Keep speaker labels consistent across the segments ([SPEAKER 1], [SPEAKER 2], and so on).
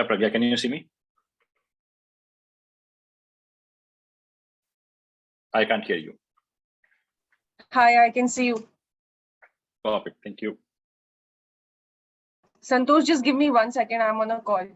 [SPEAKER 1] Pragya, can you see me? I can't hear you.
[SPEAKER 2] Hi, I can see you.
[SPEAKER 1] Perfect. Thank you.
[SPEAKER 2] Santosh, just give me 1 second. I'm on a call.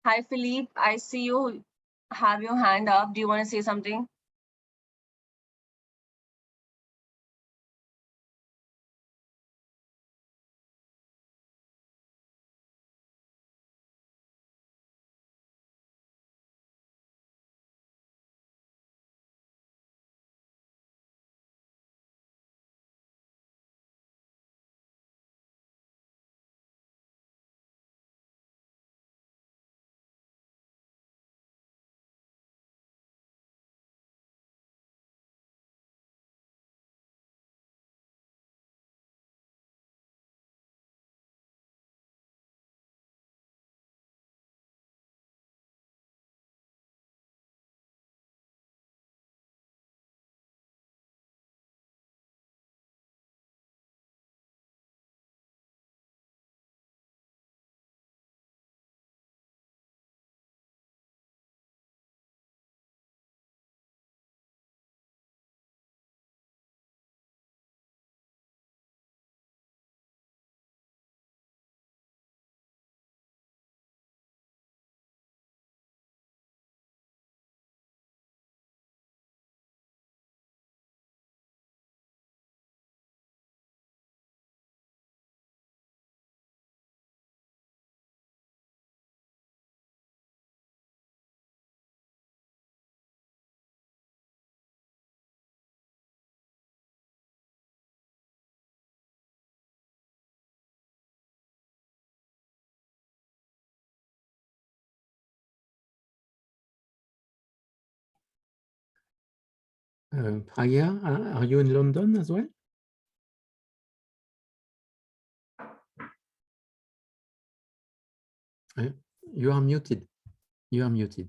[SPEAKER 2] Hi, Philippe. I see you have your hand up. Do you want to say something?
[SPEAKER 3] Pragya, are you in London as well? You are muted. You are muted.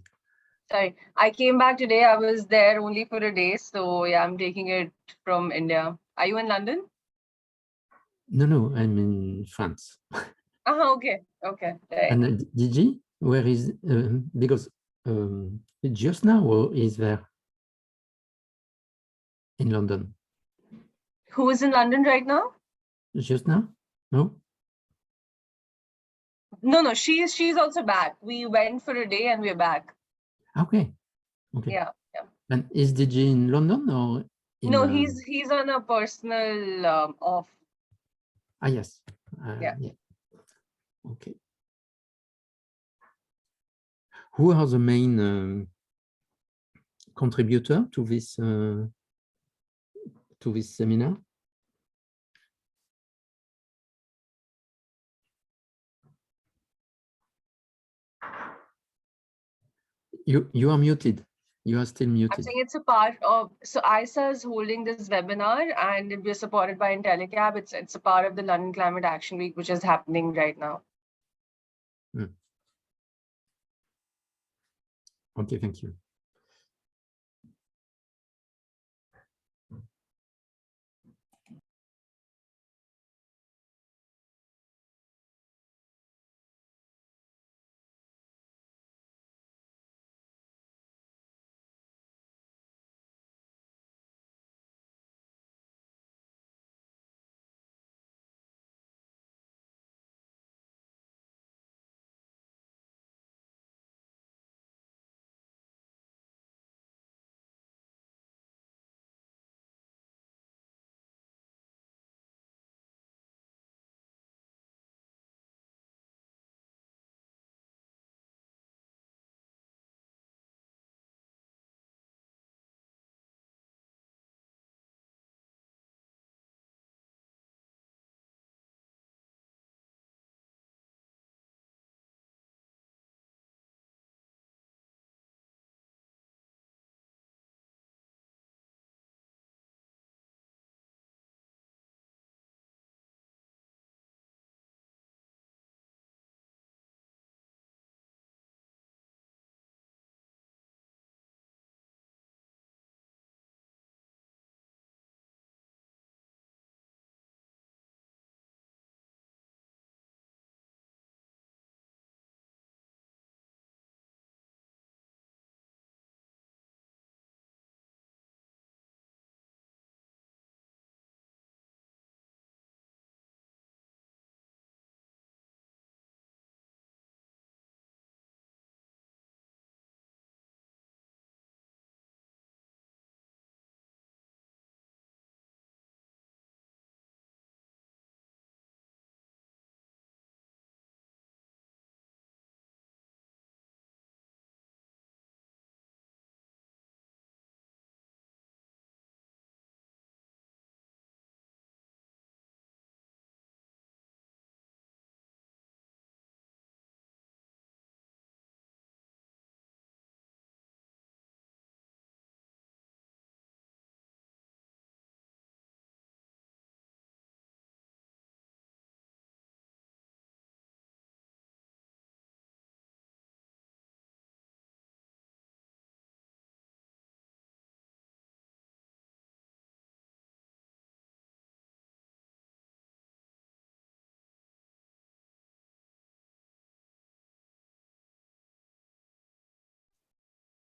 [SPEAKER 2] Sorry, I came back today. I was there only for a day. So yeah, I'm taking it from India. Are you in London?
[SPEAKER 3] No, I'm in France.
[SPEAKER 2] Okay. Okay. Right.
[SPEAKER 3] And Gigi, where is, because just now or is there in London?
[SPEAKER 2] Who is in London right now?
[SPEAKER 3] Just now? No?
[SPEAKER 2] No, she's also back. We went for a day and we're back.
[SPEAKER 3] Okay.
[SPEAKER 2] Yeah.
[SPEAKER 3] And is Gigi in London or in?
[SPEAKER 2] No, he's on a personal off.
[SPEAKER 3] Yes.
[SPEAKER 2] Yeah.
[SPEAKER 3] Okay. Who are the main contributor to this seminar? You are muted. You are still
[SPEAKER 2] I'm
[SPEAKER 3] muted.
[SPEAKER 2] saying it's a part of, so ISA is holding this webinar and we're supported by IntelliCab. It's a part of the London Climate Action Week, which is happening right now.
[SPEAKER 3] Okay, thank you.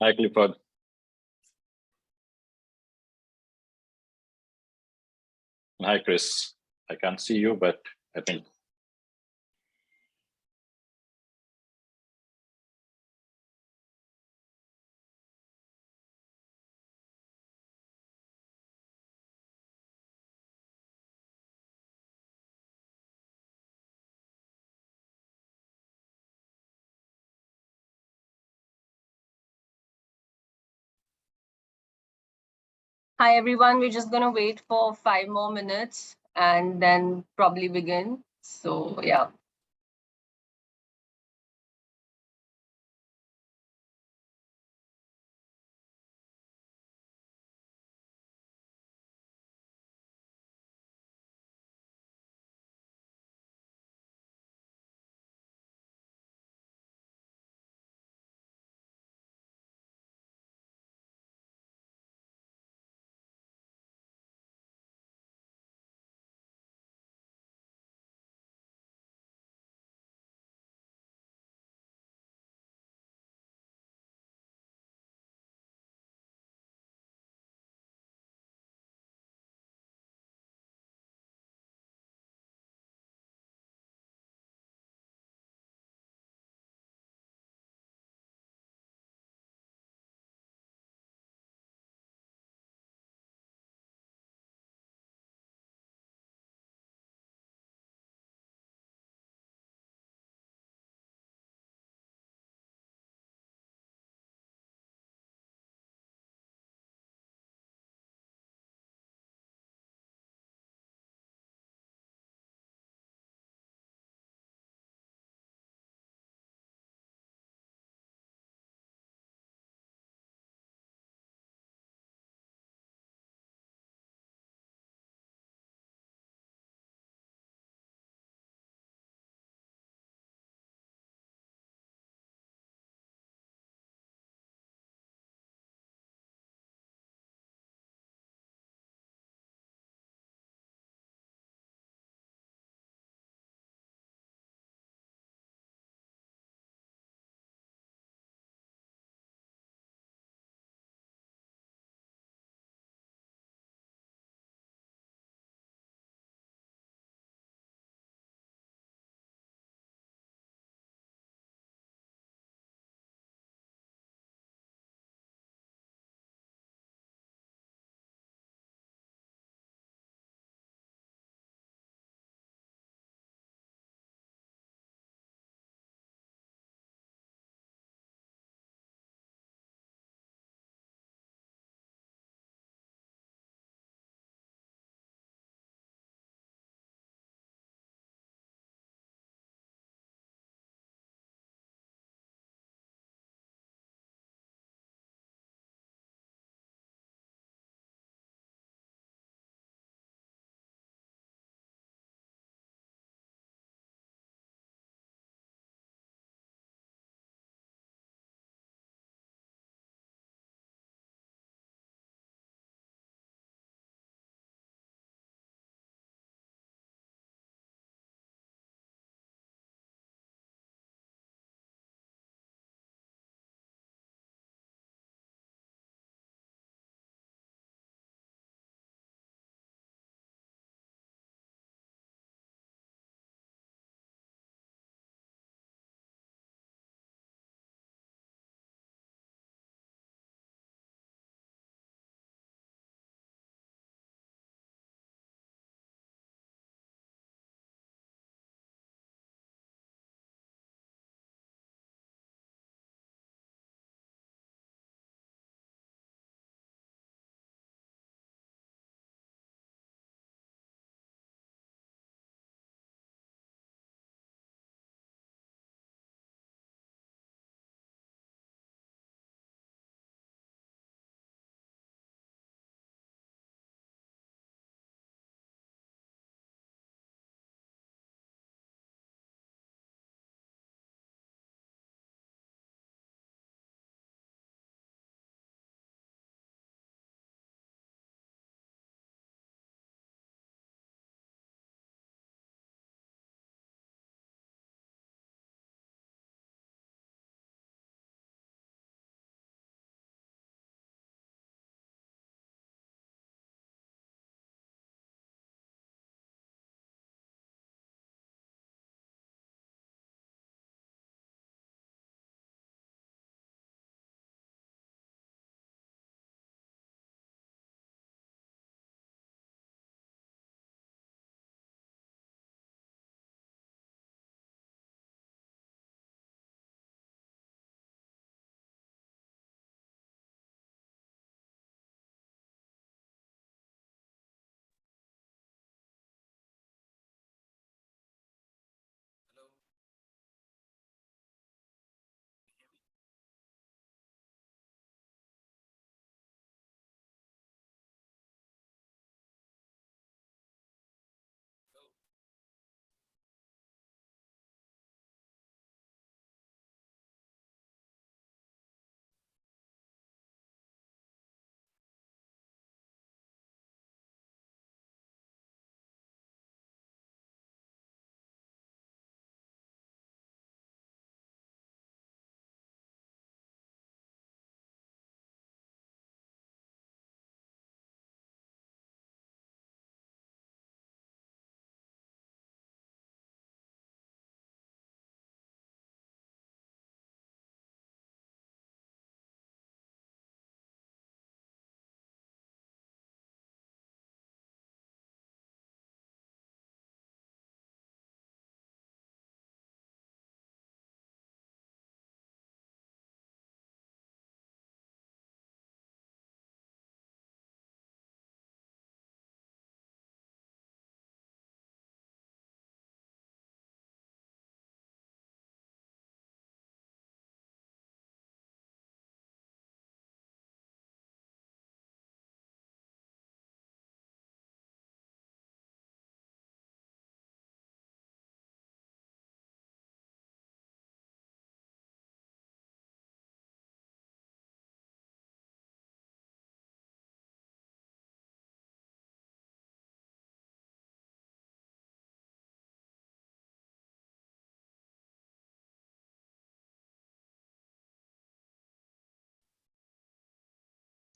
[SPEAKER 1] Hi, Clifford. Hi, Chris. I can't see you, but I think
[SPEAKER 2] Hi, everyone. We're just going to wait for 5 more minutes and then probably begin. So, yeah.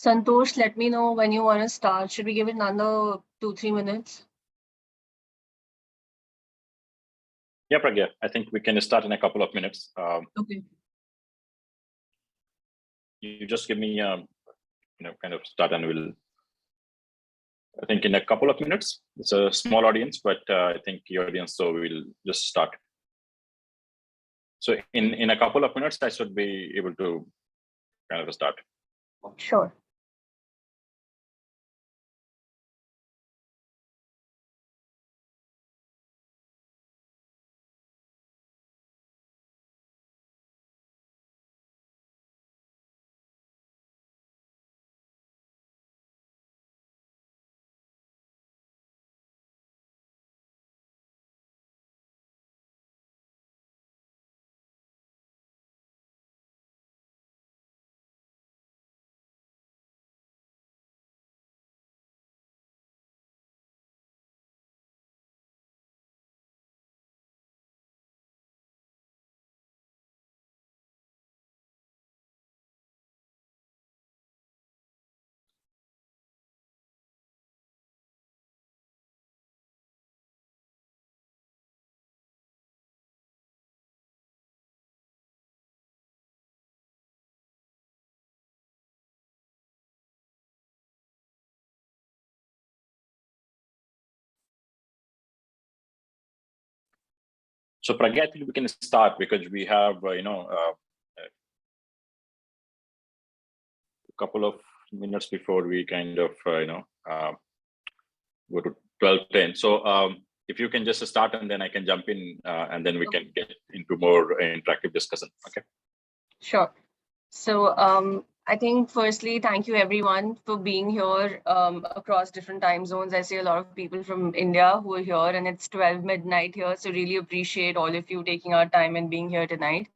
[SPEAKER 2] Santosh, let me know when you want to start. Should we give it another 2-3 minutes?
[SPEAKER 1] Yeah, Pragya, I think we can start in a couple of minutes.
[SPEAKER 2] Okay.
[SPEAKER 1] You just give me, kind of start, and we'll. I think in a couple of minutes. It's a small audience, but I think the audience, so we'll just start. So in a couple of minutes, I should be able to kind of start.
[SPEAKER 2] Sure.
[SPEAKER 1] So Pragya, I think we can start because we have, a couple of minutes before we kind of, go to 12:10. So if you can just start, and then I can jump in, and then we can get into more interactive discussion. Okay.
[SPEAKER 2] Sure. So I think firstly, thank you everyone for being here across different time zones. I see a lot of people from India who are here, and it's 12 midnight here. So really appreciate all of you taking our time and being here tonight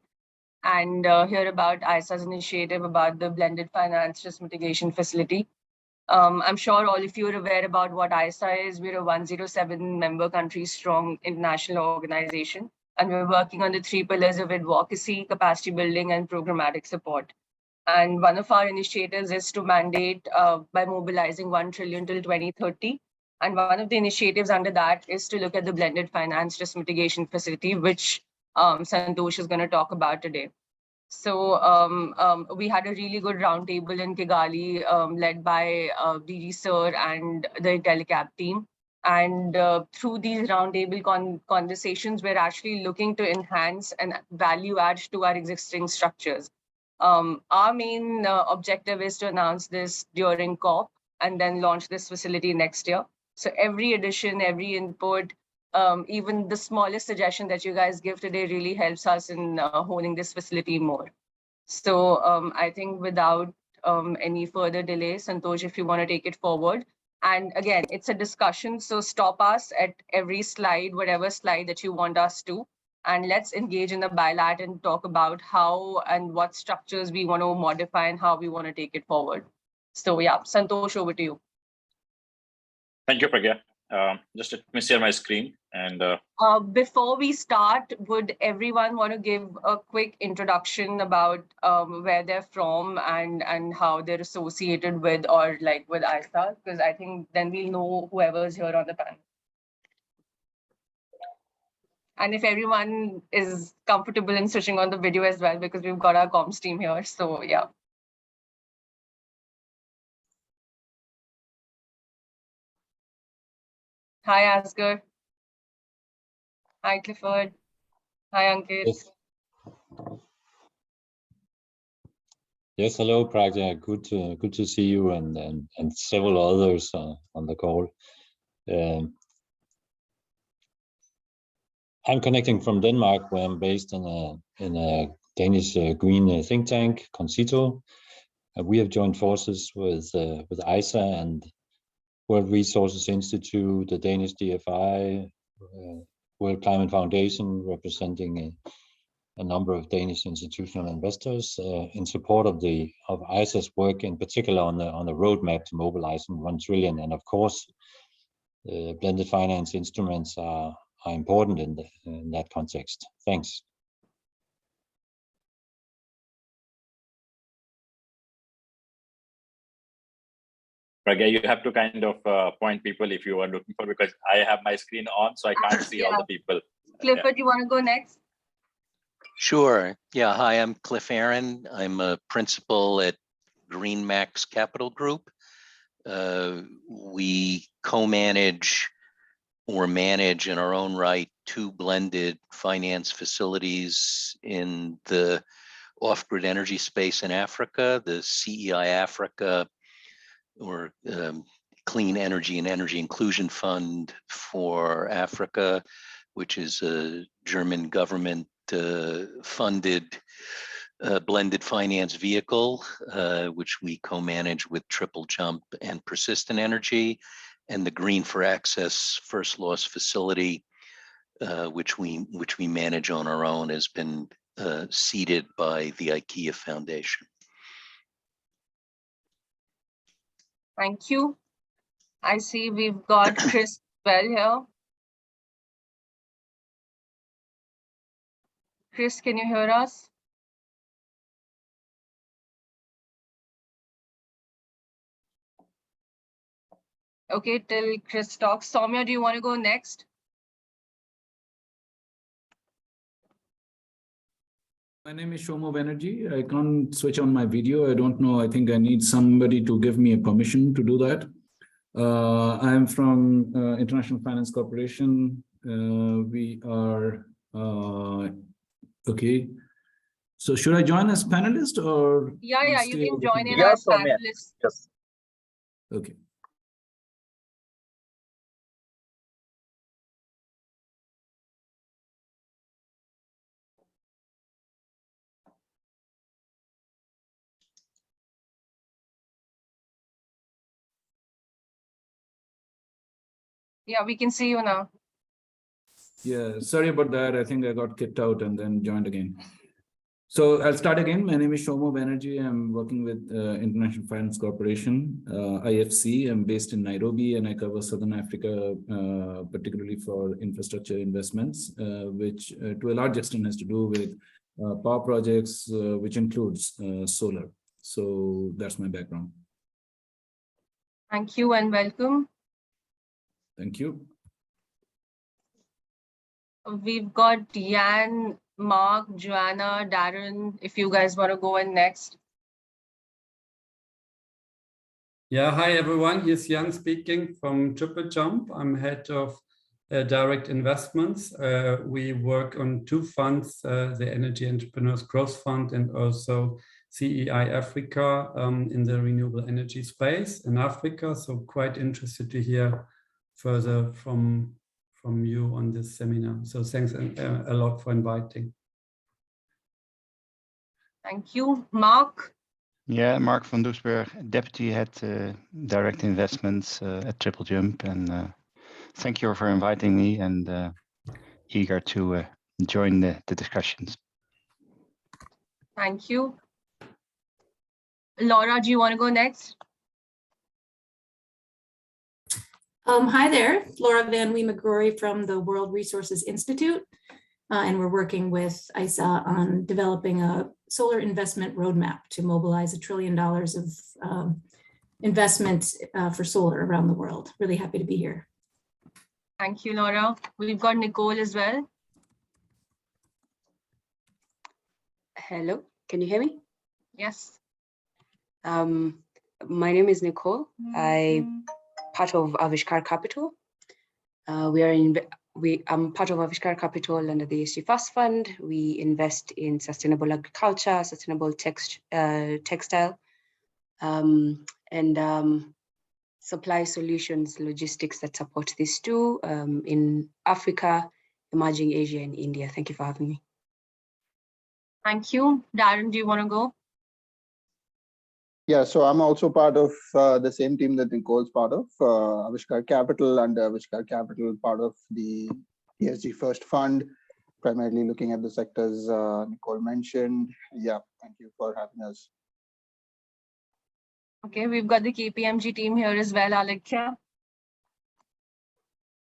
[SPEAKER 2] and hear about ISA's initiative about the blended finance risk mitigation facility. I'm sure all of you are aware about what ISA is. We're a 107 member country strong international organization, and we're working on the 3 pillars of advocacy, capacity building, and programmatic support. And one of our initiatives is to mandate by mobilizing 1 trillion till 2030. And one of the initiatives under that is to look at the blended finance risk mitigation facility, which Santosh is going to talk about today. So we had a really good roundtable in Kigali, led by DG Sir and the IntelliCap team. And through these roundtable conversations, we're actually looking to enhance and value add to our existing structures. Our main objective is to announce this during COP and then launch this facility next year. So every addition, every input, even the smallest suggestion that you guys give today really helps us in honing this facility more. So I think without any further delay, Santosh, if you want to take it forward. And again, it's a discussion, so stop us at every slide, whatever slide that you want us to, and let's engage in a bilat and talk about how and what structures we want to modify and how we want to take it forward. So yeah, Santosh, over to you.
[SPEAKER 1] Thank you, Pragya. Just let me share my screen. And
[SPEAKER 2] before we start, would everyone want to give a quick introduction about where they're from and how they're associated with or like with ISA? Because I think then we'll know whoever's here on the panel. And if everyone is comfortable in switching on the video as well, because we've got our comms team here. So yeah. Hi, Asghar. Hi, Clifford. Hi, Ankit.
[SPEAKER 4] Yes. Yes, hello, Pragya. Good to see you and several others on the call. I'm connecting from Denmark, where I'm based in a Danish green think tank, Concito. We have joined forces with ISA and World Resources Institute, the Danish DFI, World Climate Foundation, representing a number of Danish institutional investors in support of ISA's work, in particular on the roadmap to mobilizing 1 trillion. And of course, blended finance instruments are important in that context. Thanks.
[SPEAKER 1] Pragya, you have to kind of point people if you are looking for, because I have my screen on, so I can't see all the people.
[SPEAKER 2] Clifford, you want to go next?
[SPEAKER 5] Sure. Yeah. Hi, I'm Cliff Aaron. I'm a principal at GreenMax Capital Group. We co-manage or manage in our own right 2 blended finance facilities in the off-grid energy space in Africa, the CEI Africa, or Clean Energy and Energy Inclusion Fund for Africa, which is a German government funded blended finance vehicle, which we co-manage with Triple Jump and Persistent Energy, and the Green for Access First Loss facility, which we manage on our own, has been seeded by the IKEA Foundation.
[SPEAKER 2] Thank you. I see we've got Chris Bell here. Chris, can you hear us? Okay, till Chris talks. Soumya, do you want to go next?
[SPEAKER 6] My name is Shomo Banerjee. I can't switch on my video. I don't know. I think I need somebody to give me a permission to do that. I'm from International Finance Corporation. We are, okay. So should I join as panelist or?
[SPEAKER 2] Yeah, you can join in
[SPEAKER 7] Yeah,
[SPEAKER 2] as
[SPEAKER 7] Soumya.
[SPEAKER 2] panelists.
[SPEAKER 7] Yes.
[SPEAKER 6] Okay.
[SPEAKER 2] Yeah, we can see you now.
[SPEAKER 6] Yeah, sorry about that. I think I got kicked out and then joined again. So I'll start again. My name is Shomo Banerjee. I'm working with International Finance Corporation, IFC. I'm based in Nairobi and I cover Southern Africa, particularly for infrastructure investments, which to a large extent has to do with power projects, which includes solar. So that's my background.
[SPEAKER 2] Thank you and welcome.
[SPEAKER 6] Thank you.
[SPEAKER 2] We've got Yan, Mark, Joanna, Darren, if you guys want to go in next.
[SPEAKER 8] Yeah, hi everyone. Here's Jan speaking from Triple Jump. I'm head of direct investments. We work on 2 funds, the Energy Entrepreneurs Growth Fund and also CEI Africa in the renewable energy space in Africa. So quite interested to hear further from you on this seminar. So thanks a lot for inviting.
[SPEAKER 2] Thank you. Mark?
[SPEAKER 9] Yeah, Mark van Doesburg, Deputy Head Direct Investments at Triple Jump. And thank you for inviting me and eager to join the discussions.
[SPEAKER 2] Thank you. Laura, do you want to go next?
[SPEAKER 10] Hi there, Laura Van Wee McGrory from the World Resources Institute. And we're working with ISA on developing a solar investment roadmap to mobilize $1 trillion of investment for solar around the world. Really happy to be here.
[SPEAKER 2] Thank you, Laura. We've got Nicole as well.
[SPEAKER 11] Hello, can you hear me?
[SPEAKER 2] Yes.
[SPEAKER 11] My name is Nicole. I'm part of Avishkar Capital. I'm part of Avishkar Capital under the ESG Fast Fund. We invest in sustainable agriculture, sustainable textile, and supply solutions, logistics that support these 2 in Africa, emerging Asia, and India. Thank you for having me.
[SPEAKER 2] Thank you. Darren, do you want to go?
[SPEAKER 7] Yeah, so I'm also part of the same team that Nicole's part of, Avishkar Capital, and Avishkar Capital part of the ESG First Fund, primarily looking at the sectors Nicole mentioned. Yeah, thank you for having us.
[SPEAKER 2] Okay, we've got the KPMG team here as well, Alekhya.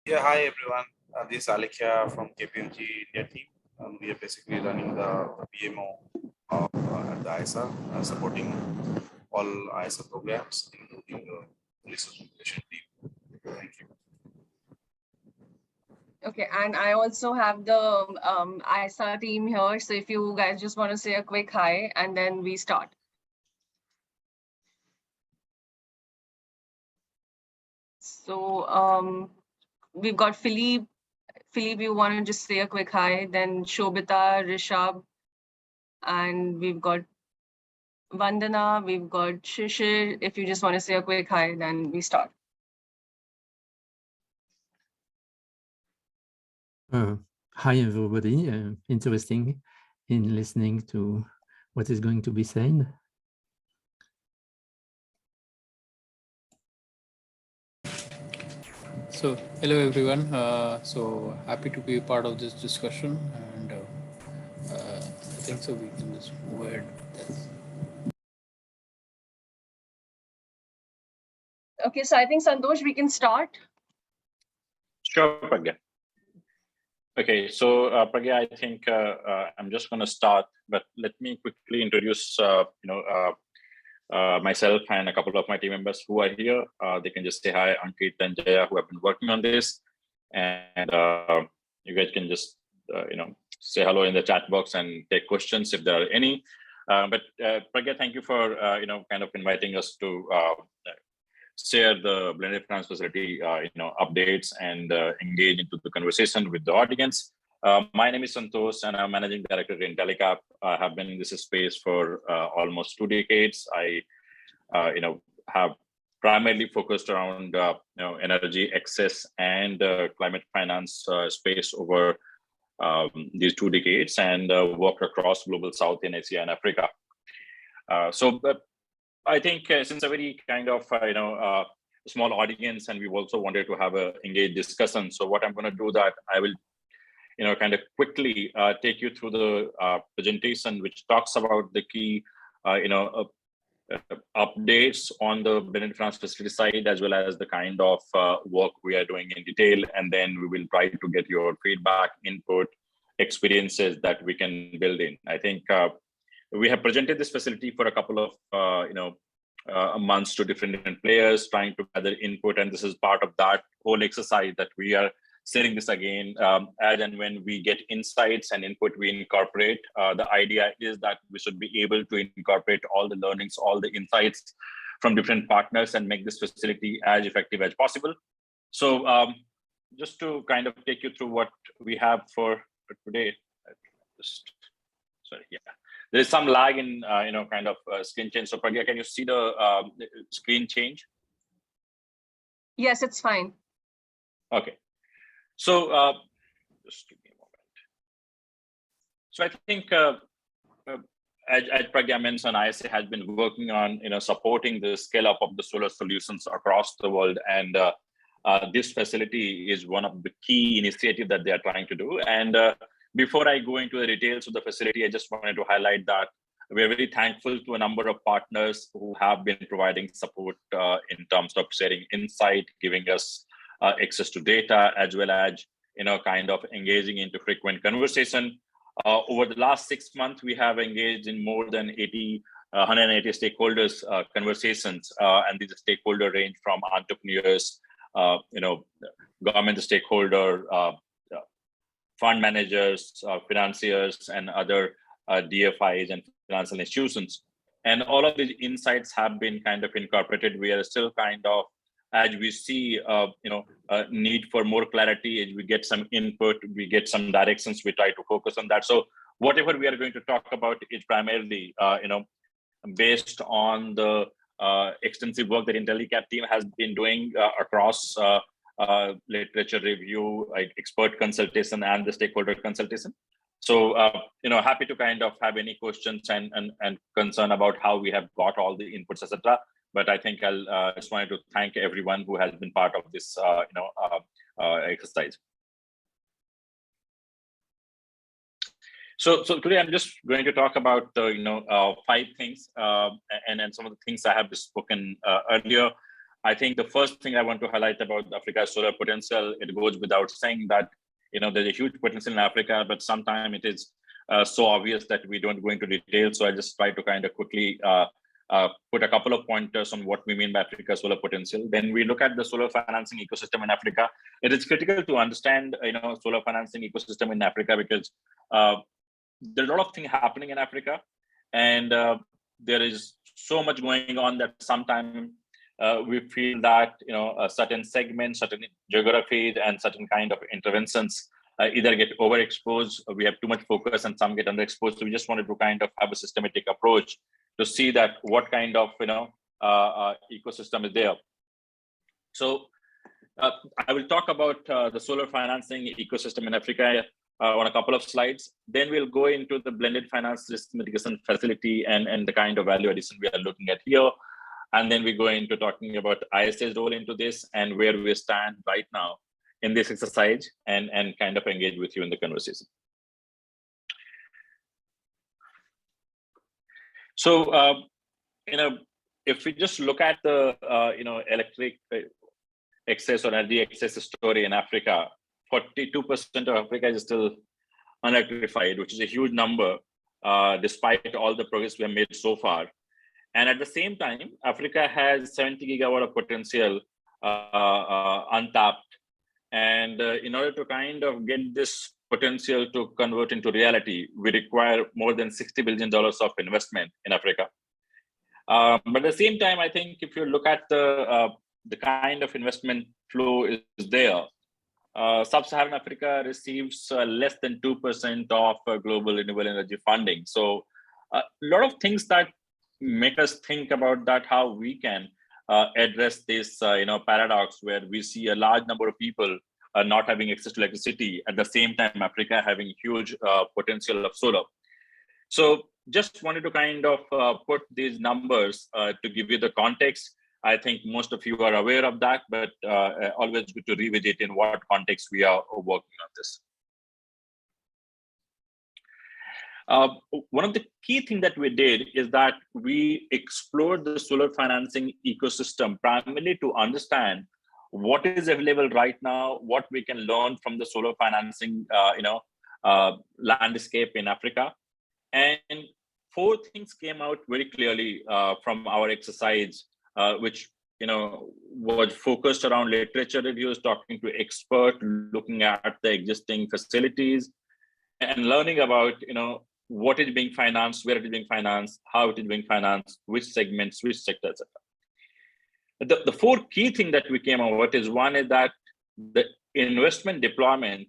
[SPEAKER 12] Yeah, hi everyone. This is Alekhya from KPMG India team. We are basically running the PMO at the ISA, supporting all ISA programs, including resource mobilization team. Thank you.
[SPEAKER 2] Okay, and I also have the ISA team here. So if you guys just want to say a quick hi, and then we start. So we've got Philippe. Philippe, you want to just say a quick hi, then Shobita, Rishabh, and we've got Vandana, we've got Shishir. If you just want to say a quick hi, then we start.
[SPEAKER 3] Hi, everybody. Interesting in listening to what is going to be said.
[SPEAKER 13] So, hello everyone. So happy to be a part of this discussion, and I think so we can just move ahead with this.
[SPEAKER 2] Okay, so I think Santosh, we can start.
[SPEAKER 1] Sure, Pragya. Okay, so Pragya, I think I'm just going to start, but let me quickly introduce myself and a couple of my team members who are here. They can just say hi, Ankit and Jaya, who have been working on this, and you guys can just say hello in the chat box and take questions if there are any. But Pragya, thank you for kind of inviting us to share the blended finance facility updates and engage into the conversation with the audience. My name is Santosh, and I'm managing director in Telecap. I have been in this space for almost 2 decades. I have primarily focused around energy access and climate finance space over these 2 decades, and worked across Global South in Asia and Africa. So I think since a very kind of small audience, and we've also wanted to have a engaged discussion. So what I'm going to do that I will kind of quickly take you through the presentation, which talks about the key updates on the blended finance facility side, as well as the kind of work we are doing in detail. And then we will try to get your feedback, input, experiences that we can build in. I think we have presented this facility for a couple of months to different players, trying to gather input, and this is part of that whole exercise that we are sharing this again. As and when we get insights and input, we incorporate. The idea is that we should be able to incorporate all the learnings, all the insights from different partners, and make this facility as effective as possible. So just to kind of take you through what we have for today. There is some lag in kind of screen change. So Pragya, can you see the screen change?
[SPEAKER 2] Yes, it's fine.
[SPEAKER 1] Okay. So just give me a moment. So I think as Pragya mentioned, ISA has been working on supporting the scale up of the solar solutions across the world, and this facility is one of the key initiatives that they are trying to do. And before I go into the details of the facility, I just wanted to highlight that we're very thankful to a number of partners who have been providing support in terms of sharing insight, giving us access to data, as well as kind of engaging into frequent conversation. Over the last 6 months, we have engaged in more than 180 stakeholders conversations, and these stakeholders range from entrepreneurs, government stakeholder, fund managers, financiers, and other DFIs and financial institutions. And all of these insights have been kind of incorporated. We are still kind of, as we see, a need for more clarity, as we get some input, we get some directions, we try to focus on that. So whatever we are going to talk about is primarily, based on the extensive work that Telecap team has been doing across literature review, expert consultation, and the stakeholder consultation. So, happy to kind of have any questions and concern about how we have got all the inputs, etc. But I think I'll just wanted to thank everyone who has been part of this, exercise. So today I'm just going to talk about the 5 things, and then some of the things I have spoken earlier. I think the first thing I want to highlight about Africa's solar potential, it goes without saying that there's a huge potential in Africa, but sometimes it is so obvious that we don't go into detail. So I just try to kind of quickly put a couple of pointers on what we mean by Africa's solar potential. Then we look at the solar financing ecosystem in Africa. It is critical to understand, solar financing ecosystem in Africa, because there's a lot of things happening in Africa, and there is so much going on that sometimes we feel that a certain segment, certain geographies, and certain kind of interventions either get overexposed, or we have too much focus, and some get underexposed. So we just wanted to kind of have a systematic approach to see that what kind of ecosystem is there. So I will talk about the solar financing ecosystem in Africa on a couple of slides. Then we'll go into the blended finance risk mitigation facility and the kind of value addition we are looking at here. And then we go into talking about ISA's role into this and where we stand right now in this exercise, and kind of engage with you in the conversation. So, if we just look at the, electric excess or energy excess story in Africa, 42% of Africa is still unelectrified, which is a huge number, despite all the progress we have made so far. And at the same time, Africa has 70 gigawatt of potential untapped. And in order to kind of get this potential to convert into reality, we require more than $60 billion of investment in Africa. But at the same time, I think if you look at the kind of investment flow is there, Sub-Saharan Africa receives less than 2% of global renewable energy funding. So a lot of things that make us think about that, how we can address this paradox where we see a large number of people not having access to electricity, at the same time Africa having huge potential of solar. So just wanted to kind of put these numbers to give you the context. I think most of you are aware of that, but always good to revisit in what context we are working on this. One of the key things that we did is that we explored the solar financing ecosystem primarily to understand what is available right now, what we can learn from the solar financing landscape in Africa. And 4 things came out very clearly from our exercise, which was focused around literature reviews, talking to experts, looking at the existing facilities, and learning about what is being financed, where it is being financed, how it is being financed, which segments, which sectors, etc. The 4 key things that we came out with is, one is that the investment deployment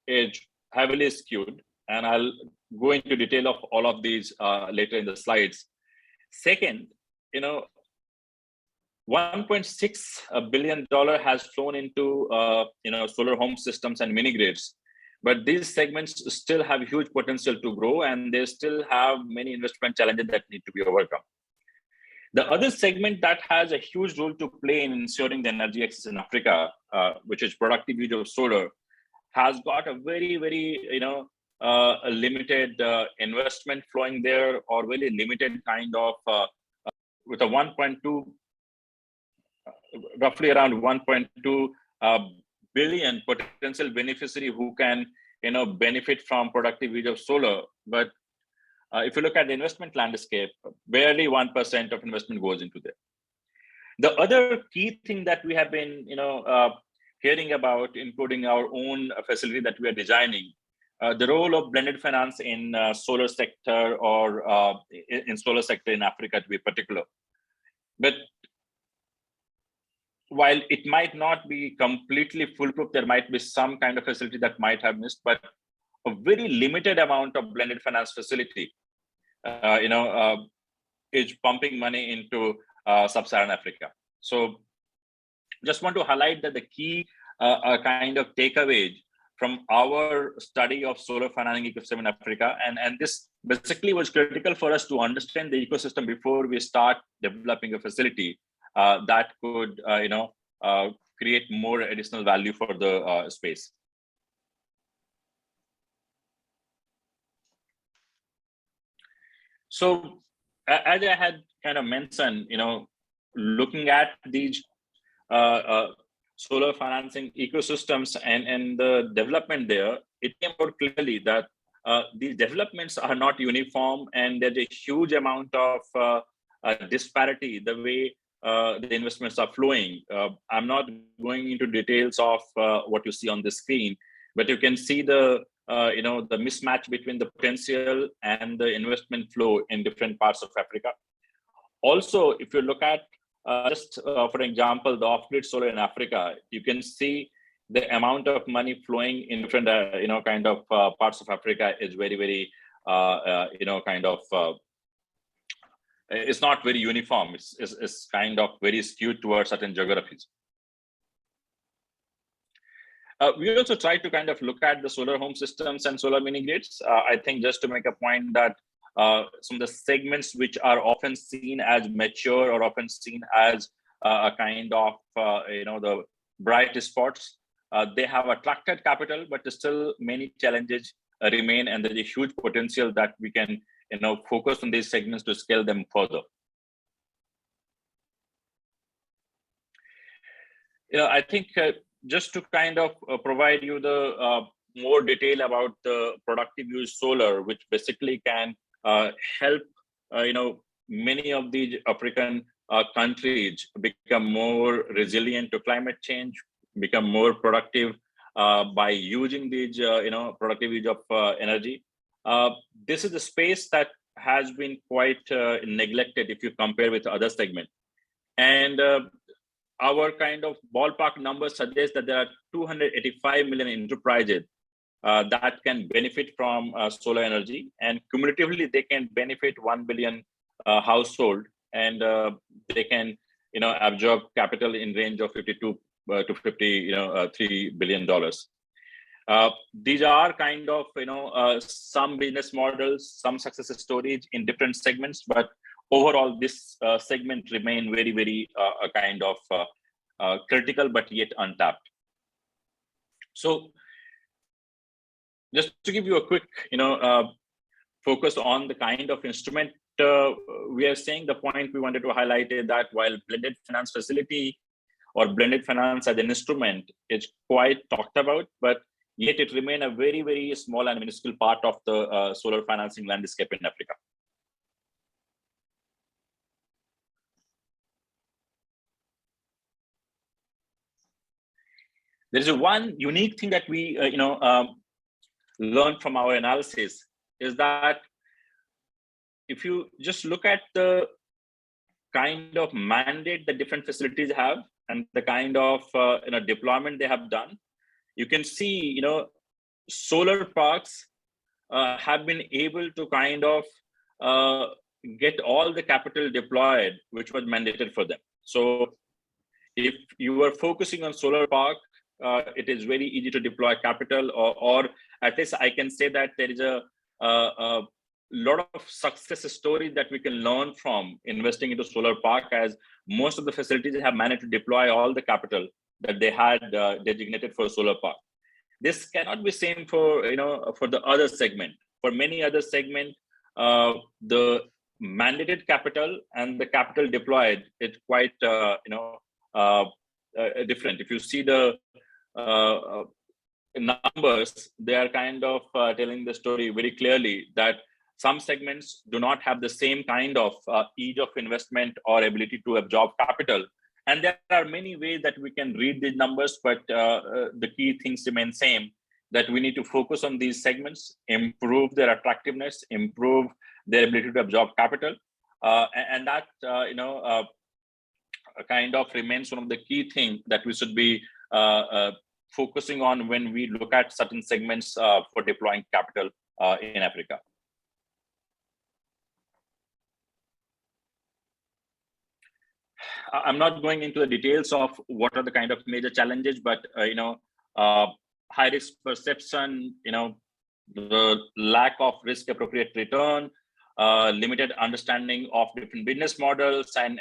[SPEAKER 1] is heavily skewed, and I'll go into detail of all of these later in the slides. Second, $1.6 billion has flown into solar home systems and mini grids. But these segments still have huge potential to grow, and they still have many investment challenges that need to be overcome. The other segment that has a huge role to play in ensuring the energy access in Africa, which is productive use of solar, has got a very, very a limited investment flowing there, or very limited kind of with a roughly around 1.2 billion potential beneficiary who can benefit from productive use of solar. But if you look at the investment landscape, barely 1% of investment goes into there. The other key thing that we have been hearing about, including our own facility that we are designing, the role of blended finance in solar sector, or in solar sector in Africa to be particular. But while it might not be completely foolproof, there might be some kind of facility that might have missed, but a very limited amount of blended finance facility, is pumping money into Sub-Saharan Africa. So just want to highlight that the key kind of takeaway from our study of solar financing ecosystem in Africa, and this basically was critical for us to understand the ecosystem before we start developing a facility that could create more additional value for the space. So as I had kind of mentioned, looking at these solar financing ecosystems and the development there, it came out clearly that these developments are not uniform, and there's a huge amount of disparity, the way the investments are flowing. I'm not going into details of what you see on the screen, but you can see the the mismatch between the potential and the investment flow in different parts of Africa. Also, if you look at for example, the off-grid solar in Africa, you can see the amount of money flowing in different parts of Africa is very, very it's not very uniform. It's kind of very skewed towards certain geographies. We also try to kind of look at the solar home systems and solar mini grids. I think just to make a point that some of the segments which are often seen as mature or often seen as a kind of the bright spots, they have attracted capital, but still many challenges remain, and there's a huge potential that we can focus on these segments to scale them further. I think just to kind of provide you the more detail about the productive use solar, which basically can help many of these African countries become more resilient to climate change, become more productive by using these productive use of energy. This is a space that has been quite neglected if you compare with other segments. And our kind of ballpark numbers suggest that there are 285 million enterprises that can benefit from solar energy, and cumulatively they can benefit 1 billion household, and they can absorb capital in range of 52 to 53 billion dollars. These are kind of some business models, some success stories in different segments, but overall this segment remain very, very kind of critical but yet untapped. So just to give you a quick focus on the kind of instrument we are saying, the point we wanted to highlight is that while blended finance facility or blended finance as an instrument is quite talked about, but yet it remains a very, very small and minuscule part of the solar financing landscape in Africa. There is one unique thing that we learned from our analysis is that if you just look at the kind of mandate that different facilities have and the kind of deployment they have done, you can see solar parks have been able to kind of get all the capital deployed which was mandated for them. So if you are focusing on solar park, it is very easy to deploy capital, or at least I can say that there is a lot of success stories that we can learn from investing into solar park, as most of the facilities have managed to deploy all the capital that they had designated for solar park. This cannot be same for for the other segment. For many other segment, the mandated capital and the capital deployed is quite different. If you see the numbers, they are kind of telling the story very clearly that some segments do not have the same kind of ease of investment or ability to absorb capital. And there are many ways that we can read these numbers, but the key things remain same, that we need to focus on these segments, improve their attractiveness, improve their ability to absorb capital. And that kind of remains one of the key things that we should be focusing on when we look at certain segments for deploying capital in Africa. I'm not going into the details of what are the kind of major challenges, but high risk perception, the lack of risk appropriate return, limited understanding of different business models, and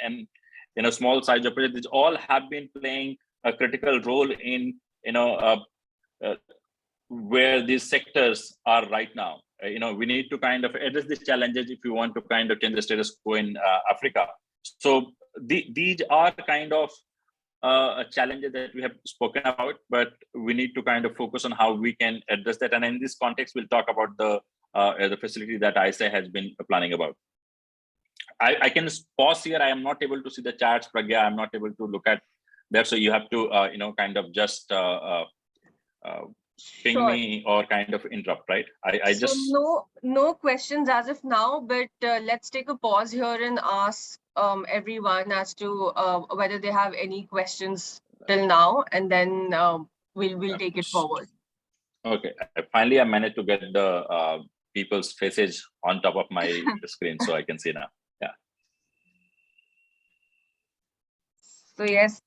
[SPEAKER 1] small size operators, these all have been playing a critical role in where these sectors are right now. We need to kind of address these challenges if we want to kind of change the status quo in Africa. So these are kind of challenges that we have spoken about, but we need to kind of focus on how we can address that. And in this context, we'll talk about the facility that ISA has been planning about. I can pause here. I am not able to see the charts, Pragya. I'm not able to look at that. So you have to, kind of just ping
[SPEAKER 2] Sure.
[SPEAKER 1] me or kind of interrupt, right? I
[SPEAKER 2] So
[SPEAKER 1] just
[SPEAKER 2] no questions as of now, but let's take a pause here and ask everyone as to whether they have any questions till now, and then we'll take it forward.
[SPEAKER 1] Okay. Finally, I managed to get the people's faces on top of my screen, so I can see now. Yeah.
[SPEAKER 2] So yes,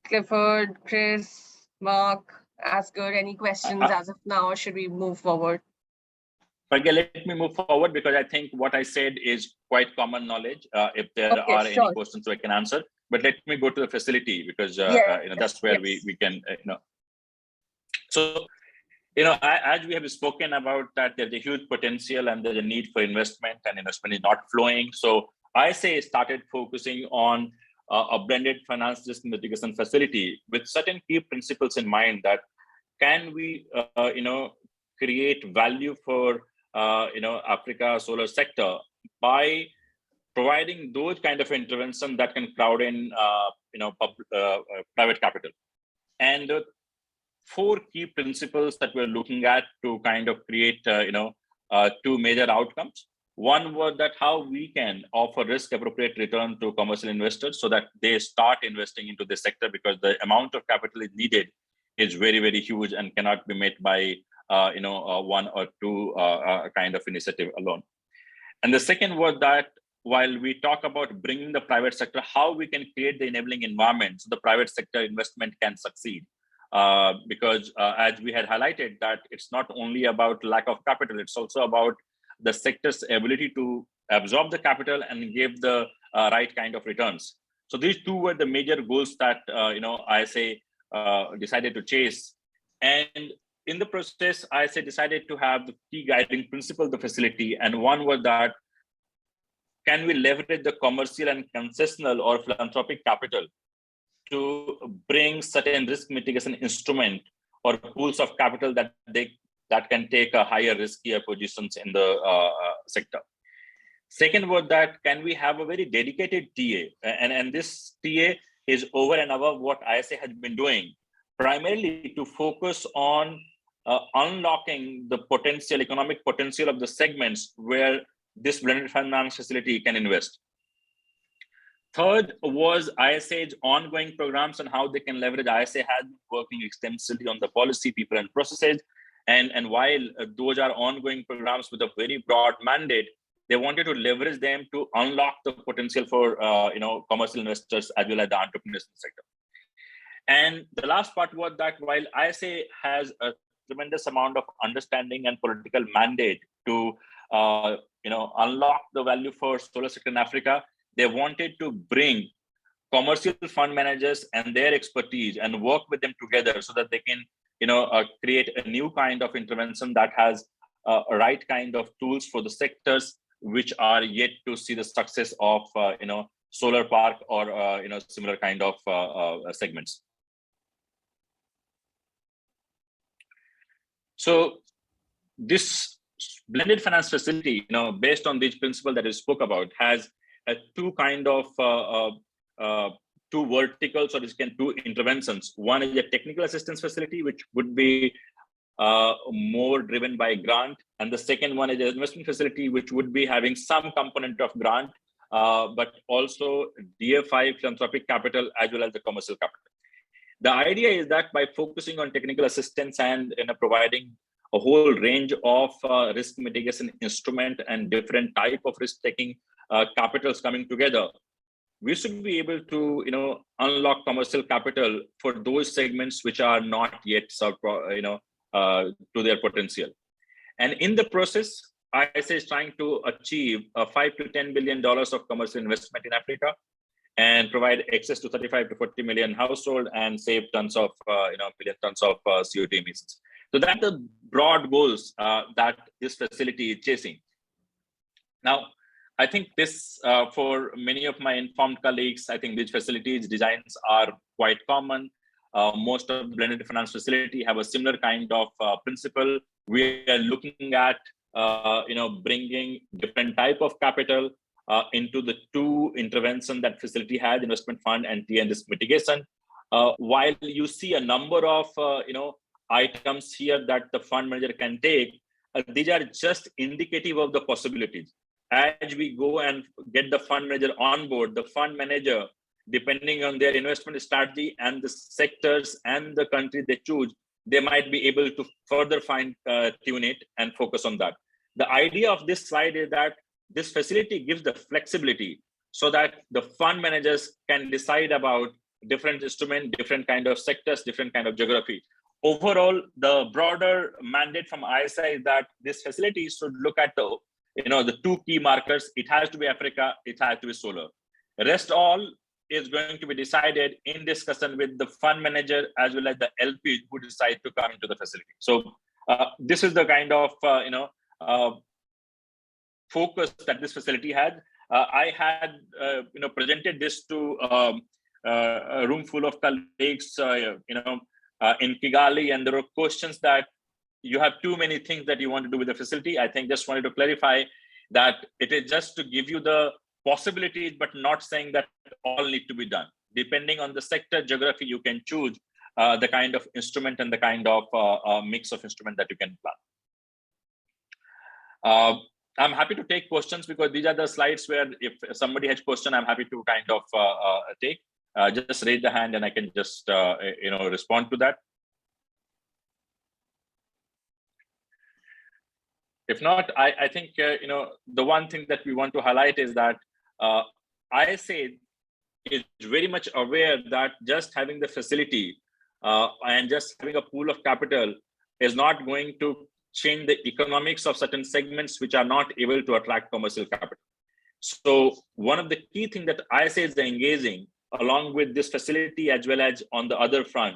[SPEAKER 2] Clifford, Chris, Mark, Asger, any questions as of now, or should we move forward?
[SPEAKER 1] Pragya, let me move forward because I think what I said is quite common knowledge. If there
[SPEAKER 2] Okay,
[SPEAKER 1] are
[SPEAKER 2] sure.
[SPEAKER 1] any questions, I can answer. But let me go to the facility because that's where we can So as we have spoken about that, there's a huge potential and there's a need for investment, and investment is not flowing. So I started focusing on a blended finance risk mitigation facility with certain key principles in mind. That can we create value for Africa solar sector by providing those kind of intervention that can crowd in private capital. And the 4 key principles that we're looking at to kind of create 2 major outcomes. One was that how we can offer risk appropriate return to commercial investors so that they start investing into the sector, because the amount of capital is needed is very, very huge and cannot be met by 1 or 2 kind of initiative alone. And the second was that while we talk about bringing the private sector, how we can create the enabling environment so the private sector investment can succeed. Because as we had highlighted, that it's not only about lack of capital, it's also about the sector's ability to absorb the capital and give the right kind of returns. So these 2 were the major goals that ISA decided to chase. And in the process, ISA decided to have the key guiding principle of the facility. And one was that, can we leverage the commercial and concessional or philanthropic capital to bring certain risk mitigation instrument or pools of capital that can take a higher riskier positions in the sector. Second was that, can we have a very dedicated TA? And this TA is over and above what ISA has been doing, primarily to focus on unlocking the potential, economic potential of the segments where this blended finance facility can invest. Third was ISA's ongoing programs and how they can leverage. ISA has been working extensively on the policy, people, and processes. And while those are ongoing programs with a very broad mandate, they wanted to leverage them to unlock the potential for commercial investors as well as the entrepreneurs in the sector. And the last part was that while ISA has a tremendous amount of understanding and political mandate to unlock the value for solar sector in Africa, they wanted to bring commercial fund managers and their expertise and work with them together so that they can create a new kind of intervention that has a right kind of tools for the sectors which are yet to see the success of solar park or similar kind of segments. So this blended finance facility, based on this principle that I spoke about, has 2 kind of 2 verticals, or 2 interventions. One is a technical assistance facility, which would be more driven by grant, and the second one is an investment facility, which would be having some component of grant, but also DFI, philanthropic capital, as well as the commercial capital. The idea is that by focusing on technical assistance and providing a whole range of risk mitigation instrument and different type of risk-taking capitals coming together, we should be able to unlock commercial capital for those segments which are not yet to their potential. And in the process, ISA is trying to achieve $5 to $10 billion of commercial investment in Africa and provide access to 35 to 40 million households and save tons of million tons of CO2 emissions. So that's the broad goals that this facility is chasing. Now, I think this, for many of my informed colleagues, I think these facilities designs are quite common. Most of the blended finance facility have a similar kind of principle. We are looking at, bringing different type of capital into the two intervention that facility has, investment fund and TN risk mitigation. While you see a number of items here that the fund manager can take, these are just indicative of the possibilities. As we go and get the fund manager on board, the fund manager, depending on their investment strategy and the sectors and the country they choose, they might be able to further fine tune it and focus on that. The idea of this slide is that this facility gives the flexibility so that the fund managers can decide about different instruments, different kind of sectors, different kind of geography. Overall, the broader mandate from ISI is that this facility should look at the two key markers. It has to be Africa, it has to be solar. The rest all is going to be decided in discussion with the fund manager as well as the LP who decide to come into the facility. So this is the kind of focus that this facility had. I had presented this to a room full of colleagues in Kigali, and there were questions that you have too many things that you want to do with the facility. I think just wanted to clarify that it is just to give you the possibilities, but not saying that all need to be done. Depending on the sector, geography, you can choose the kind of instrument and the kind of mix of instrument that you can plan. I'm happy to take questions because these are the slides where if somebody has question, I'm happy to kind of take. Just raise the hand and I can just respond to that. If not, I think the one thing that we want to highlight is that ISA is very much aware that just having the facility and just having a pool of capital is not going to change the economics of certain segments which are not able to attract commercial capital. So one of the key things that ISA is engaging along with this facility as well as on the other front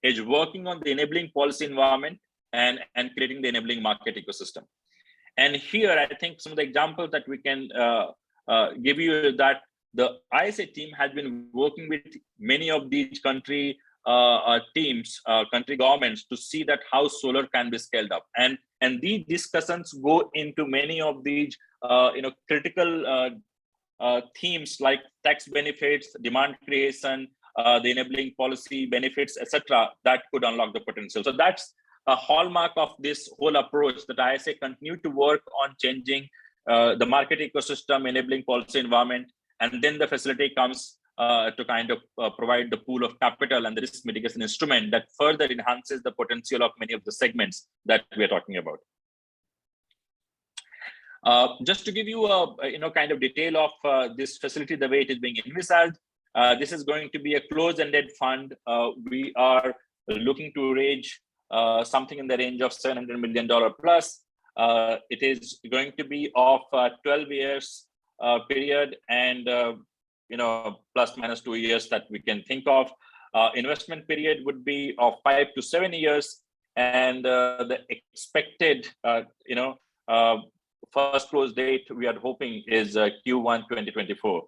[SPEAKER 1] is working on the enabling policy environment and creating the enabling market ecosystem. And here, I think some of the examples that we can give you that the ISA team has been working with many of these country teams, country governments to see that how solar can be scaled up. And these discussions go into many of these critical themes like tax benefits, demand creation, the enabling policy benefits, etc., that could unlock the potential. So that's a hallmark of this whole approach that ISA continue to work on changing the market ecosystem, enabling policy environment, and then the facility comes to kind of provide the pool of capital and the risk mitigation instrument that further enhances the potential of many of the segments that we're talking about. Just to give you a kind of detail of this facility, the way it is being envisaged, this is going to be a closed-ended fund. We are looking to raise something in the range of $700 million plus. It is going to be of 12 years period and plus minus 2 years that we can think of. Investment period would be of 5 to 7 years, and the expected first close date we are hoping is Q1 2024.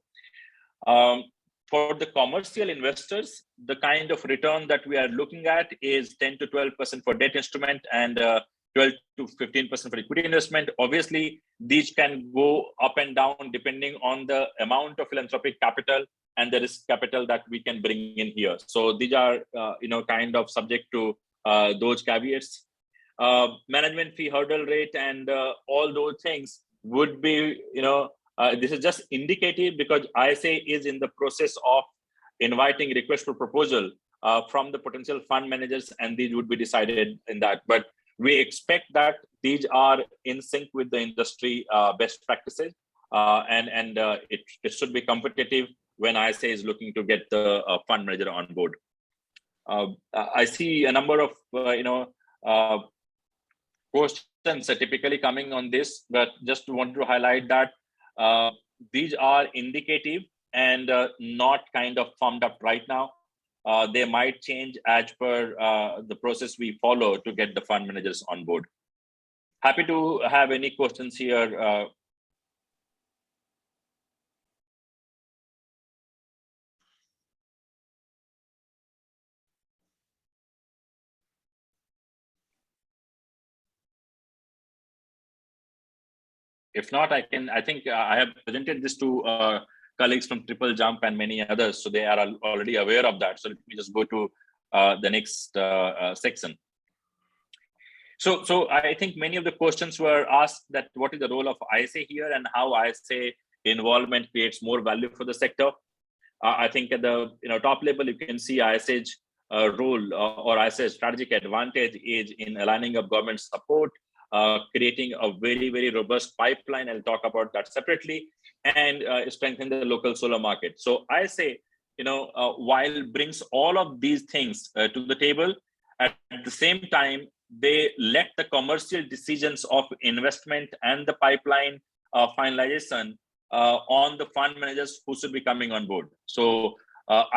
[SPEAKER 1] For the commercial investors, the kind of return that we are looking at is 10 to 12% for debt instrument and 12 to 15% for equity investment. Obviously, these can go up and down depending on the amount of philanthropic capital and the risk capital that we can bring in here. So these are, kind of subject to those caveats. Management fee hurdle rate and all those things would be, this is just indicative because ISA is in the process of inviting request for proposal from the potential fund managers, and these would be decided in that. But we expect that these are in sync with the industry best practices, and it should be competitive when ISA is looking to get the fund manager on board. I see a number of questions are typically coming on this, but just want to highlight that these are indicative and not kind of firmed up right now. They might change as per the process we follow to get the fund managers on board. Happy to have any questions here. If not, I think I have presented this to colleagues from Triple Jump and many others, so they are already aware of that. So let me just go to the next section. So I think many of the questions were asked that what is the role of ISA here and how ISA involvement creates more value for the sector. I think at the top level, you can see ISA's role or ISA's strategic advantage is in aligning of government support, creating a very, very robust pipeline. I'll talk about that separately, and strengthen the local solar market. So ISA, while brings all of these things to the table, at the same time, they let the commercial decisions of investment and the pipeline finalization on the fund managers who should be coming on board. So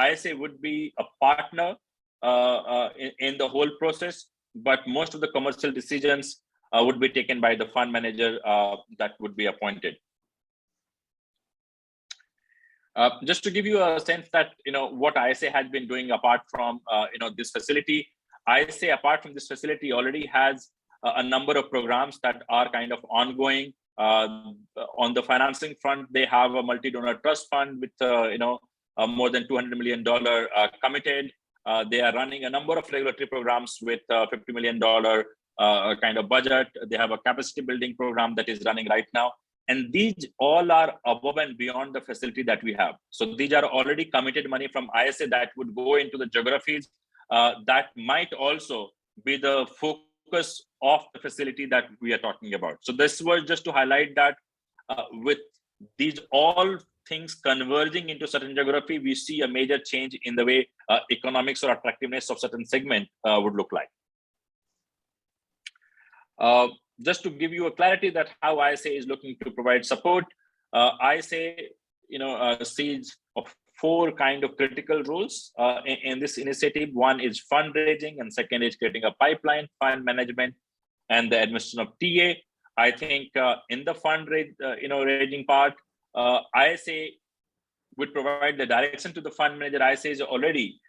[SPEAKER 1] ISA would be a partner in the whole process, but most of the commercial decisions would be taken by the fund manager that would be appointed. Just to give you a sense that what ISA has been doing apart from this facility, ISA apart from this facility already has a number of programs that are kind of ongoing. On the financing front, they have a multi-donor trust fund with more than $200 million committed. They are running a number of regulatory programs with $50 million kind of budget. They have a capacity building program that is running right now. And these all are above and beyond the facility that we have. So these are already committed money from ISA that would go into the geographies that might also be the focus of the facility that we are talking about. So this was just to highlight that with these all things converging into certain geography, we see a major change in the way economics or attractiveness of certain segment would look like. Just to give you a clarity that how ISA is looking to provide support, ISA sees of 4 kind of critical roles in this initiative. One is fundraising, and second is creating a pipeline, fund management, and the administration of TA. I think in the raising part, ISA would provide the direction to the fund manager. ISA is already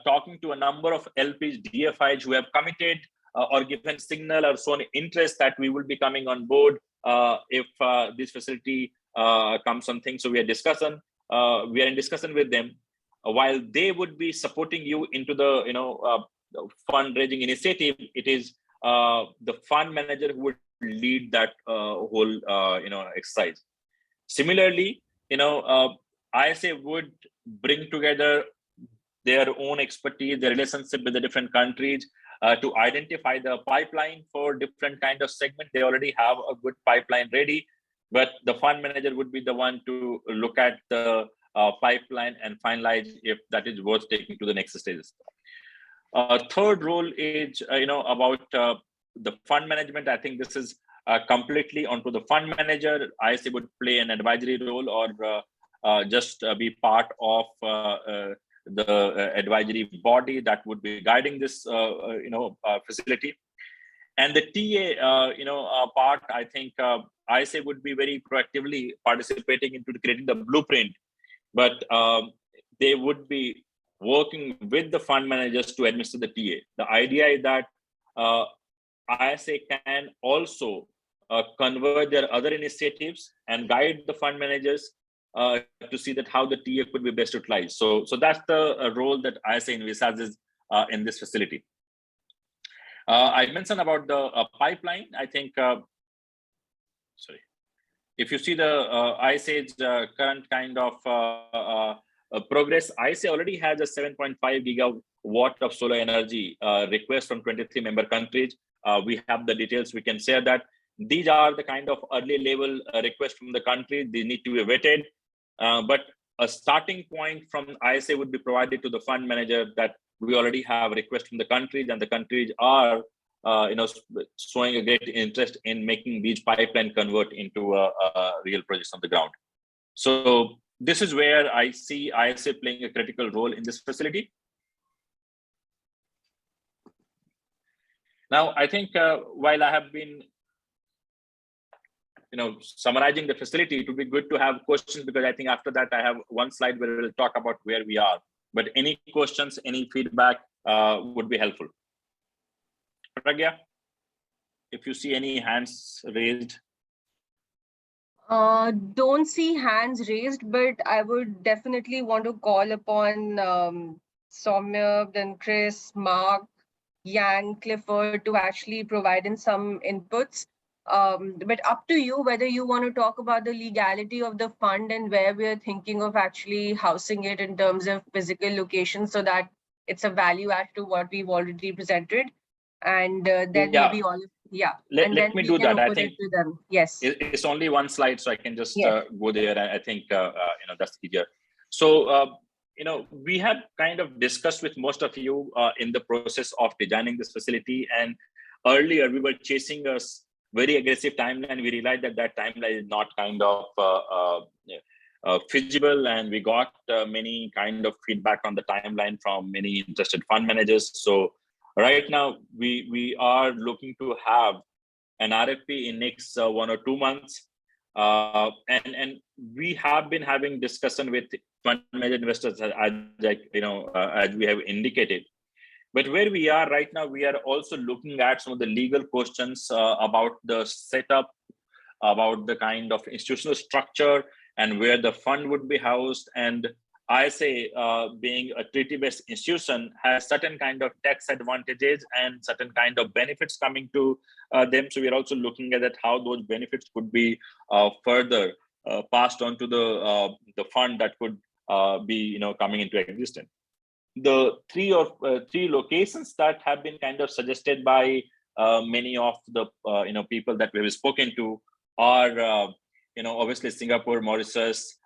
[SPEAKER 1] talking to a number of LPs, DFIs who have committed or given signal or shown interest that we will be coming on board if this facility comes on things. So we are in discussion with them while they would be supporting you into the fundraising initiative. It is the fund manager who would lead that whole exercise. Similarly, ISA would bring together their own expertise, their relationship with the different countries to identify the pipeline for different kind of segment. They already have a good pipeline ready, but the fund manager would be the one to look at the pipeline and finalize if that is worth taking to the next stages. Third role is about the fund management. I think this is completely onto the fund manager. ISA would play an advisory role or just be part of the advisory body that would be guiding this facility. And the TA part, I think ISA would be very proactively participating into creating the blueprint, but they would be working with the fund managers to administer the TA. The idea is that ISA can also convert their other initiatives and guide the fund managers to see that how the TA could be best utilized. So that's the role that ISA envisages in this facility. I mentioned about the pipeline. I think, if you see the ISA's current kind of progress, ISA already has a 7.5 gigawatt of solar energy request from 23 member countries. We have the details, we can share that. These are the kind of early level requests from the country. They need to be vetted, but a starting point from ISA would be provided to the fund manager that we already have requests from the countries, and the countries are showing a great interest in making these pipeline convert into a real projects on the ground. So this is where I see ISA playing a critical role in this facility. Now, I think while I have been summarizing the facility, it would be good to have questions, because I think after that I have one slide where we'll talk about where we are. But any questions, any feedback would be helpful. Pragya, if you see any hands raised.
[SPEAKER 2] Don't see hands raised, but I would definitely want to call upon Soumya, then Chris, Mark, Yang, Clifford to actually provide in some inputs. But up to you whether you want to talk about the legality of the fund and where we're thinking of actually housing it in terms of physical location so that it's a value add to what we've already presented. And then maybe all,
[SPEAKER 1] Let me do that. I think
[SPEAKER 2] to them. Yes.
[SPEAKER 1] It's only one slide, so I can just go there. I think that's easier. So we had kind of discussed with most of you in the process of designing this facility, and earlier we were chasing a very aggressive timeline. We realized that timeline is not kind of feasible, and we got many kind of feedback on the timeline from many interested fund managers. So right now we are looking to have an RFP in next 1 or 2 months, and we have been having discussion with fund manager investors as we have indicated. But where we are right now, we are also looking at some of the legal questions about the setup, about the kind of institutional structure, and where the fund would be housed. And I say, being a treaty-based institution, has certain kind of tax advantages and certain kind of benefits coming to them. So we're also looking at that, how those benefits could be further passed on to the fund that could be coming into existence. The three locations that have been kind of suggested by many of the people that we've spoken to are obviously Singapore, Mauritius,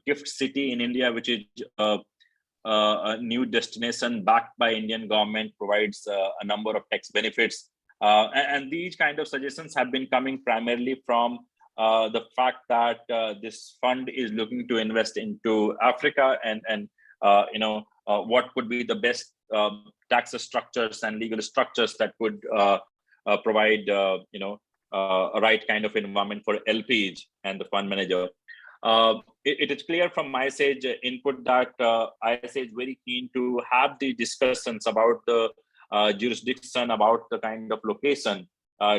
[SPEAKER 1] Gift City in India, which is a new destination backed by Indian government, provides a number of tax benefits. And these kind of suggestions have been coming primarily from the fact that this fund is looking to invest into Africa, and what could be the best tax structures and legal structures that could provide a right kind of environment for LPs and the fund manager. It is clear from my sage input that ISA is very keen to have the discussions about the jurisdiction, about the kind of location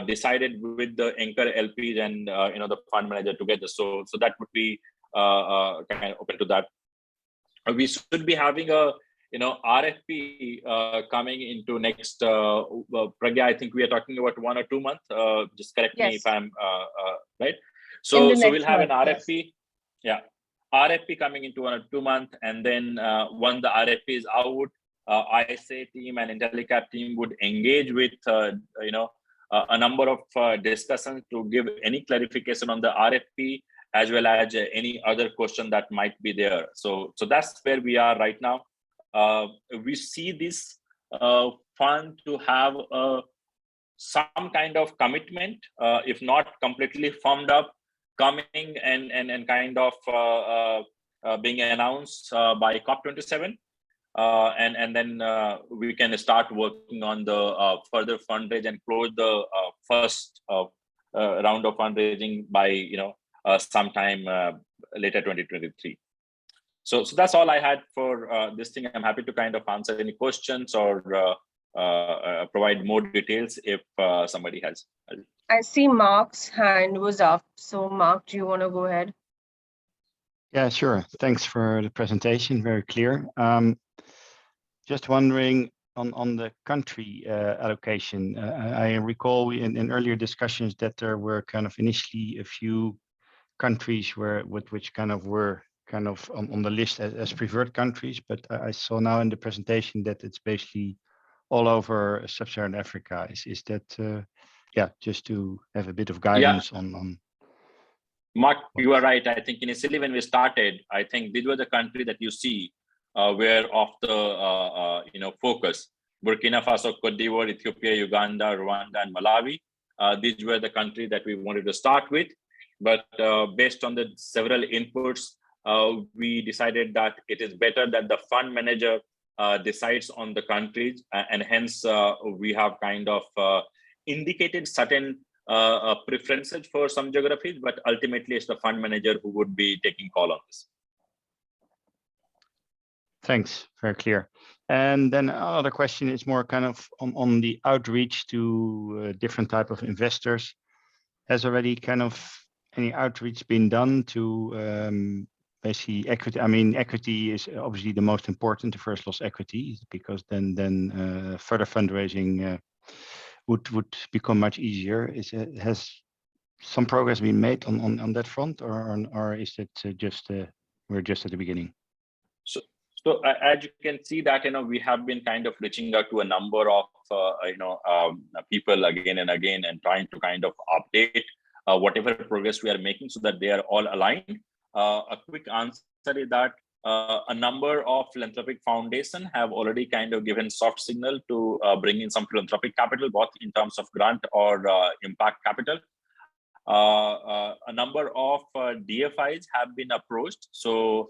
[SPEAKER 1] decided with the anchor LPs and the fund manager together. So that would be kind of open to that. We should be having a RFP coming into next Pragya. I think we are talking about 1 or 2 months. Just correct me if I'm right. So we'll have an RFP. Yes. RFP coming into 1 or 2 months, and then once the RFP is out, ISA team and IntelliCap team would engage with a number of discussions to give any clarification on the RFP, as well as any other question that might be there. So that's where we are right now. We see this fund to have some kind of commitment, if not completely formed up, coming and kind of being announced by COP27. And then we can start working on the further fundraise and close the first round of fundraising by sometime later 2023. So that's all I had for this thing. I'm happy to kind of answer any questions or provide more details if somebody has.
[SPEAKER 2] I see Mark's hand was up. So Mark, do you want to go ahead?
[SPEAKER 9] Yeah, sure. Thanks for the presentation. Very clear. Just wondering on the country allocation. I recall in earlier discussions that there were kind of initially a few countries which kind of were on the list as preferred countries, but I saw now in the presentation that it's basically all over Sub-Saharan Africa. Is that just to have a bit of guidance on.
[SPEAKER 1] Mark, you are right. I think initially when we started, I think these were the countries that you see were of the focus: Burkina Faso, Cote d'Ivoire, Ethiopia, Uganda, Rwanda, and Malawi. These were the countries that we wanted to start with, but based on the several inputs, we decided that it is better that the fund manager decides on the countries, and hence we have kind of indicated certain preferences for some geographies, but ultimately it's the fund manager who would be taking call on this.
[SPEAKER 9] Thanks, very clear. And then another question is more kind of on the outreach to different type of investors. Has already kind of any outreach been done to basically equity? I mean, equity is obviously the most important, the first loss equity, because then further fundraising would become much easier. Has some progress been made on that front, or is it just we're just at the beginning?
[SPEAKER 1] So as you can see that, we have been kind of reaching out to a number of, people again and again, and trying to kind of update whatever progress we are making so that they are all aligned. A quick answer is that a number of philanthropic foundations have already kind of given soft signal to bring in some philanthropic capital, both in terms of grant or impact capital. A number of DFIs have been approached. So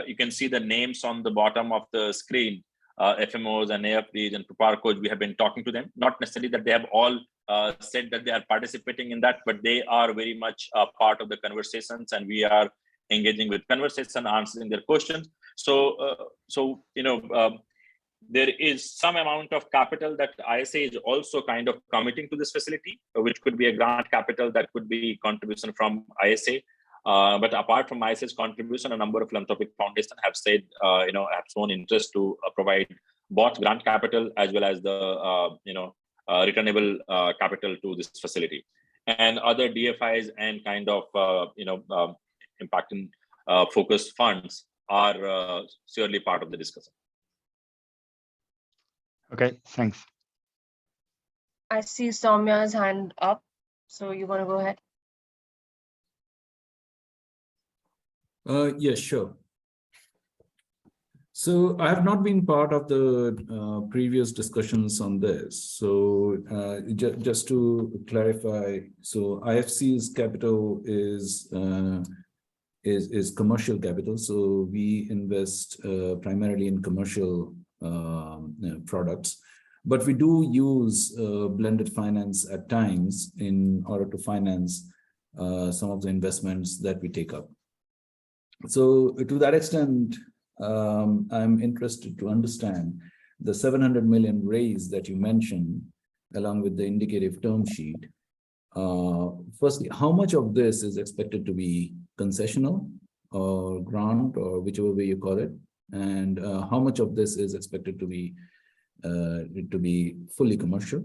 [SPEAKER 1] you can see the names on the bottom of the screen, FMOs and AFDs and Proparcos. We have been talking to them, not necessarily that they have all said that they are participating in that, but they are very much a part of the conversations, and we are engaging with conversation, answering their questions. So there is some amount of capital that ISA is also kind of committing to this facility, which could be a grant capital, that could be contribution from ISA. But apart from ISA's contribution, a number of philanthropic foundations have said, have shown interest to provide both grant capital as well as the, returnable capital to this facility. And other DFIs and kind of, impact and focused funds are surely part of the discussion.
[SPEAKER 9] Okay, thanks.
[SPEAKER 2] I see Soumya's hand up, so you want to go ahead?
[SPEAKER 6] Yes, sure. So I have not been part of the previous discussions on this. So just to clarify, so IFC's capital is commercial capital. So we invest primarily in commercial products, but we do use blended finance at times in order to finance some of the investments that we take up. So to that extent, I'm interested to understand the 700 million raise that you mentioned, along with the indicative term sheet. Firstly, how much of this is expected to be concessional or grant, or whichever way you call it, and how much of this is expected to be fully commercial?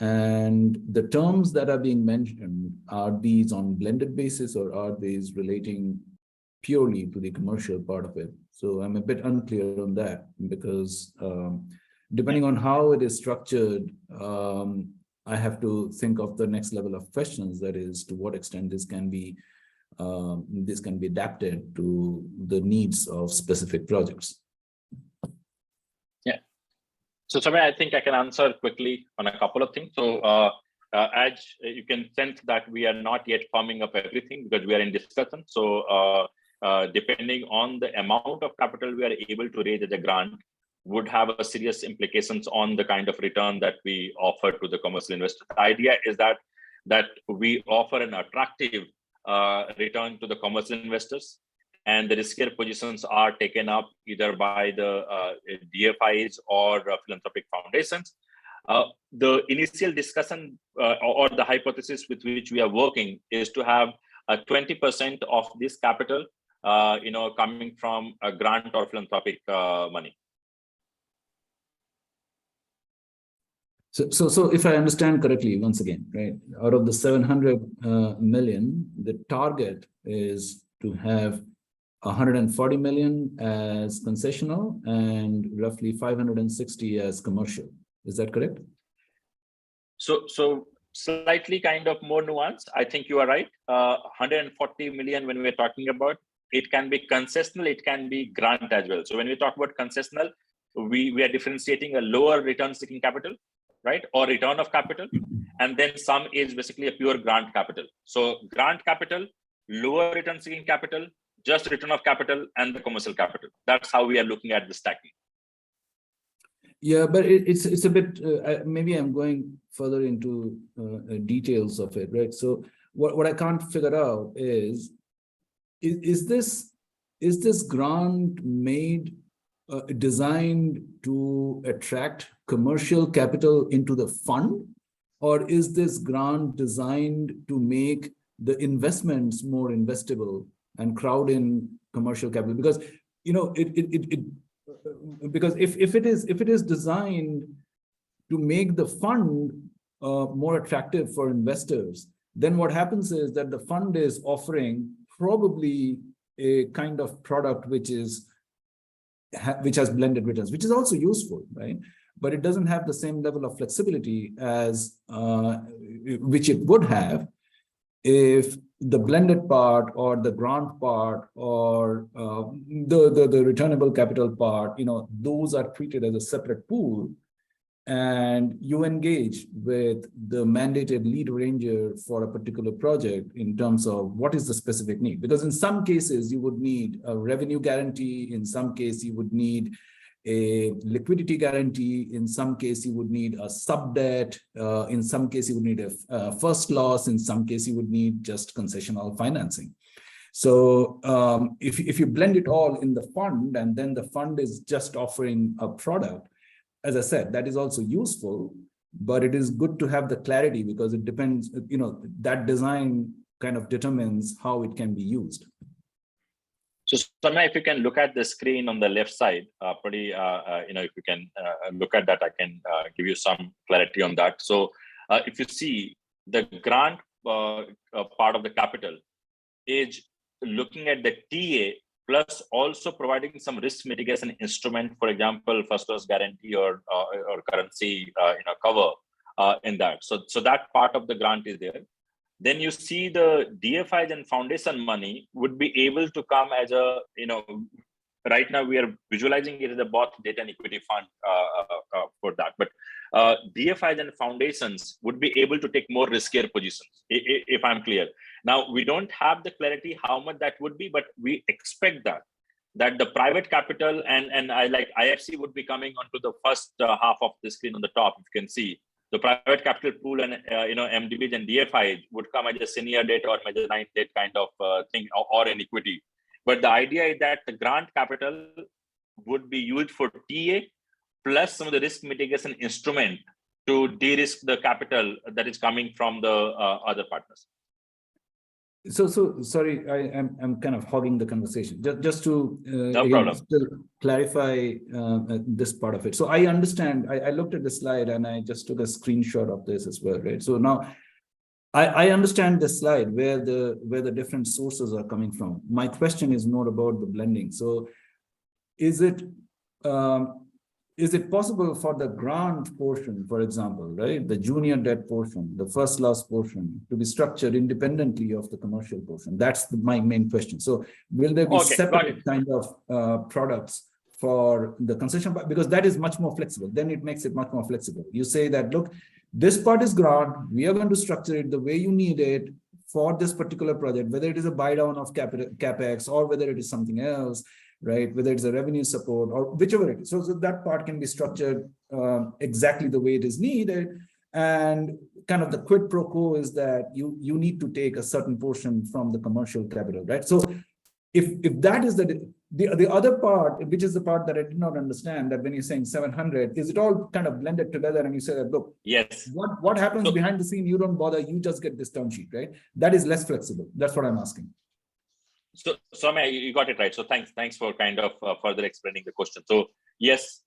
[SPEAKER 6] And the terms that are being mentioned, are these on blended basis, or are these relating purely to the commercial part of it? So I'm a bit unclear on that, because depending on how it is structured, I have to think of the next level of questions, that is, to what extent this can be adapted to the needs of specific projects.
[SPEAKER 1] Yeah. So Samir, I think I can answer quickly on a couple of things. So as you can sense that we are not yet firming up everything, because we are in discussion. So depending on the amount of capital we are able to raise as a grant, would have a serious implications on the kind of return that we offer to the commercial investor. The idea is that we offer an attractive return to the commercial investors, and the riskier positions are taken up either by the DFIs or philanthropic foundations. The initial discussion or the hypothesis with which we are working is to have 20% of this capital coming from a grant or philanthropic money.
[SPEAKER 6] So if I understand correctly, once again, right, out of the 700 million, the target is to have 140 million as concessional and roughly 560 as commercial. Is that correct?
[SPEAKER 1] So slightly kind of more nuanced. I think you are right. 140 million when we're talking about, it can be concessional, it can be grant as well. So when we talk about concessional, we are differentiating a lower return seeking capital, right, or return of capital, and then some is basically a pure grant capital. So grant capital, lower return seeking capital, just return of capital, and the commercial capital. That's how we are looking at the stacking.
[SPEAKER 6] Yeah, but it's a bit, maybe I'm going further into details of it, right? So what I can't figure out is this grant made designed to attract commercial capital into the fund, or is this grant designed to make the investments more investable and crowd in commercial capital, because because if it is designed to make the fund more attractive for investors, then what happens is that the fund is offering probably a kind of product which has blended returns, which is also useful, right? But it doesn't have the same level of flexibility as which it would have if the blended part or the grant part or the returnable capital part, those are treated as a separate pool, and you engage with the mandated lead arranger for a particular project in terms of what is the specific need. Because in some cases you would need a revenue guarantee, in some case you would need a liquidity guarantee, in some case you would need a sub debt, in some case you would need a first loss, in some case you would need just concessional financing. So if you blend it all in the fund, and then the fund is just offering a product, as I said, that is also useful, but it is good to have the clarity, because it depends, that design kind of determines how it can be used.
[SPEAKER 1] So Soumya, if you can look at the screen on the left side, if you can look at that, I can give you some clarity on that. So if you see the grant part of the capital is looking at the TA plus also providing some risk mitigation instrument, for example, first loss guarantee or currency cover in that. So that part of the grant is there. Then you see the DFIs and foundation money would be able to come as a, right now we are visualizing it as a both debt and equity fund for that. But DFIs and foundations would be able to take more riskier positions, if I'm clear. Now, we don't have the clarity how much that would be, but we expect that the private capital and I like IFC would be coming onto the first half of the screen on the top, if you can see. The private capital pool and MDBs and DFI would come as a senior debt or mezzanine debt kind of thing, or an equity. But the idea is that the grant capital would be used for TA plus some of the risk mitigation instrument to de-risk the capital that is coming from the other partners.
[SPEAKER 6] So sorry, I'm kind of hogging the conversation. Just to still clarify this part of it. So I understand. I looked at the slide and I just took a screenshot of this as well, right? So now I understand the slide where the different sources are coming from. My question is more about the blending. So is it possible for the grant portion, for example, right, the junior debt portion, the first loss portion, to be structured independently of the commercial portion? That's my main question. So will there be separate kind of products for the concession part? Because that is much more flexible. Then it makes it much more flexible. You say that, look, this part is grant. We are going to structure it the way you need it for this particular project, whether it is a buy down of capex or whether it is something else, right? Whether it's a revenue support or whichever it is. So that part can be structured exactly the way it is needed. And kind of the quid pro quo is that you need to take a certain portion from the commercial capital, right? So if that is the other part, which is the part that I did not understand, that when you're saying 700, is it all kind of blended together and you say that, look,
[SPEAKER 1] yes,
[SPEAKER 6] what happens behind the scene, you don't bother, you just get this term sheet, right? That is less flexible. That's what I'm asking.
[SPEAKER 1] So Soumya, you got it right. So thanks for kind of further explaining the question. So yes,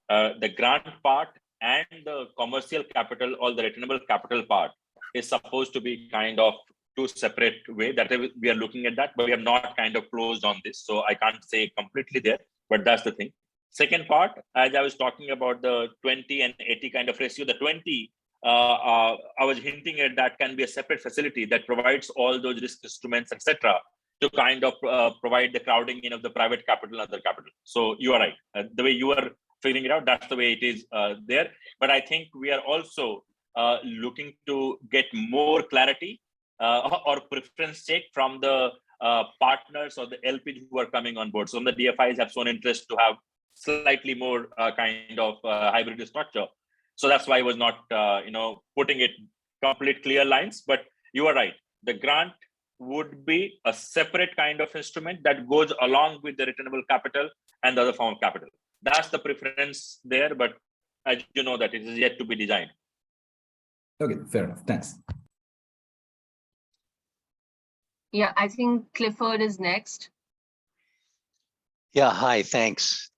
[SPEAKER 1] the grant part and the commercial capital or the returnable capital part is supposed to be kind of two separate way that we are looking at that, but we have not kind of closed on this. So I can't say completely there, but that's the thing. Second part, as I was talking about the 20 and 80 kind of ratio, the 20, I was hinting at that can be a separate facility that provides all those risk instruments, etc., to kind of provide the crowding in of the private capital and other capital. So you are right. The way you are figuring it out, that's the way it is there. But I think we are also looking to get more clarity or preference check from the partners or the LPs who are coming on board. So the DFIs have shown interest to have slightly more kind of hybrid structure. So that's why I was not, putting it complete clear lines. But you are right. The grant would be a separate kind of instrument that goes along with the returnable capital and the other form of capital. That's the preference there, but as you know that it is yet to be designed.
[SPEAKER 6] Okay, fair enough. Thanks.
[SPEAKER 2] Yeah, I think Clifford is next.
[SPEAKER 5] Yeah, hi, thanks.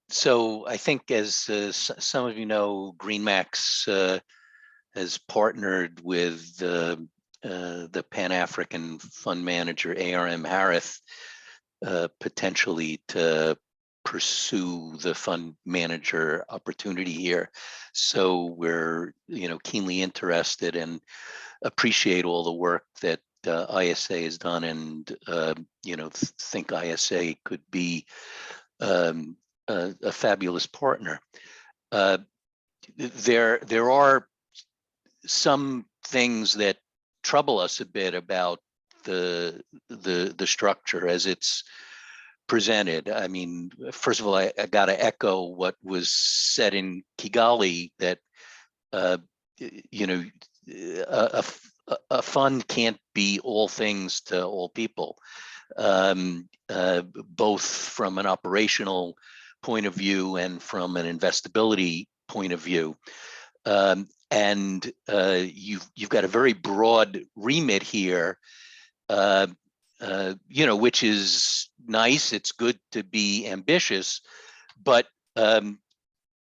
[SPEAKER 5] So I think as some of you know, GreenMax has partnered with the Pan-African fund manager, ARM Harris, potentially to pursue the fund manager opportunity here. So we're keenly interested and appreciate all the work that ISA has done, and think ISA could be a fabulous partner. There are some things that trouble us a bit about the structure as it's presented. I mean, first of all, I got to echo what was said in Kigali, that a fund can't be all things to all people, both from an operational point of view and from an investability point of view. And you've got a very broad remit here, which is nice. It's good to be ambitious, but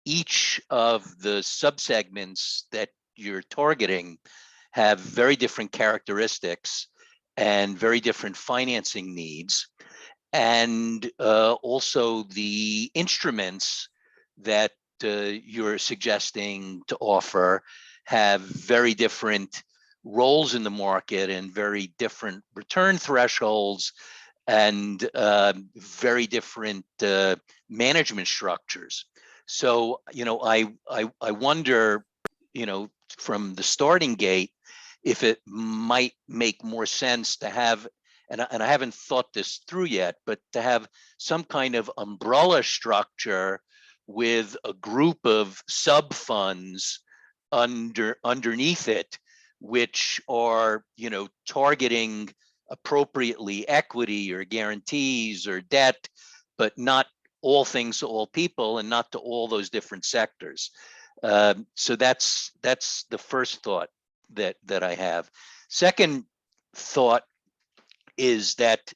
[SPEAKER 5] each of the subsegments that you're targeting have very different characteristics and very different financing needs. And also the instruments that you're suggesting to offer have very different roles in the market and very different return thresholds and very different management structures. So, I wonder, from the starting gate, if it might make more sense to have, and I haven't thought this through yet, but to have some kind of umbrella structure with a group of sub funds underneath it, which are, targeting appropriately equity or guarantees or debt, but not all things to all people and not to all those different sectors. So that's the first thought that I have. Second thought is that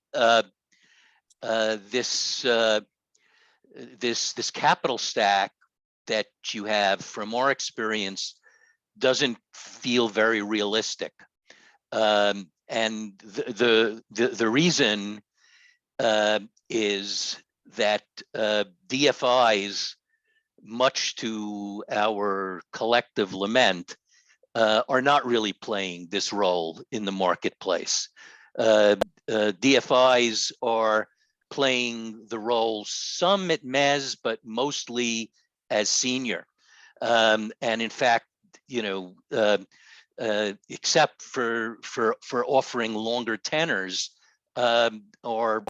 [SPEAKER 5] this capital stack that you have, from our experience, doesn't feel very realistic, and the reason is that DFIs, much to our collective lament, are not really playing this role in the marketplace. DFIs are playing the role, some at MES, but mostly as senior. And in fact, except for offering longer tenors, or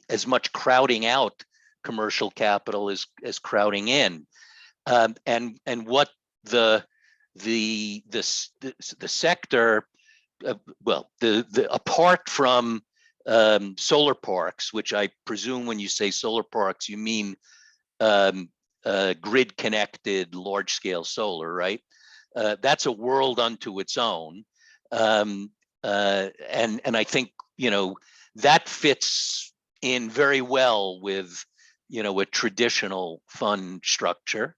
[SPEAKER 5] as much crowding out commercial capital as crowding in, and what the sector, apart from solar parks, which I presume when you say solar parks you mean grid connected large scale solar, right? That's a world unto its own, and I think that fits in very well with a traditional fund structure,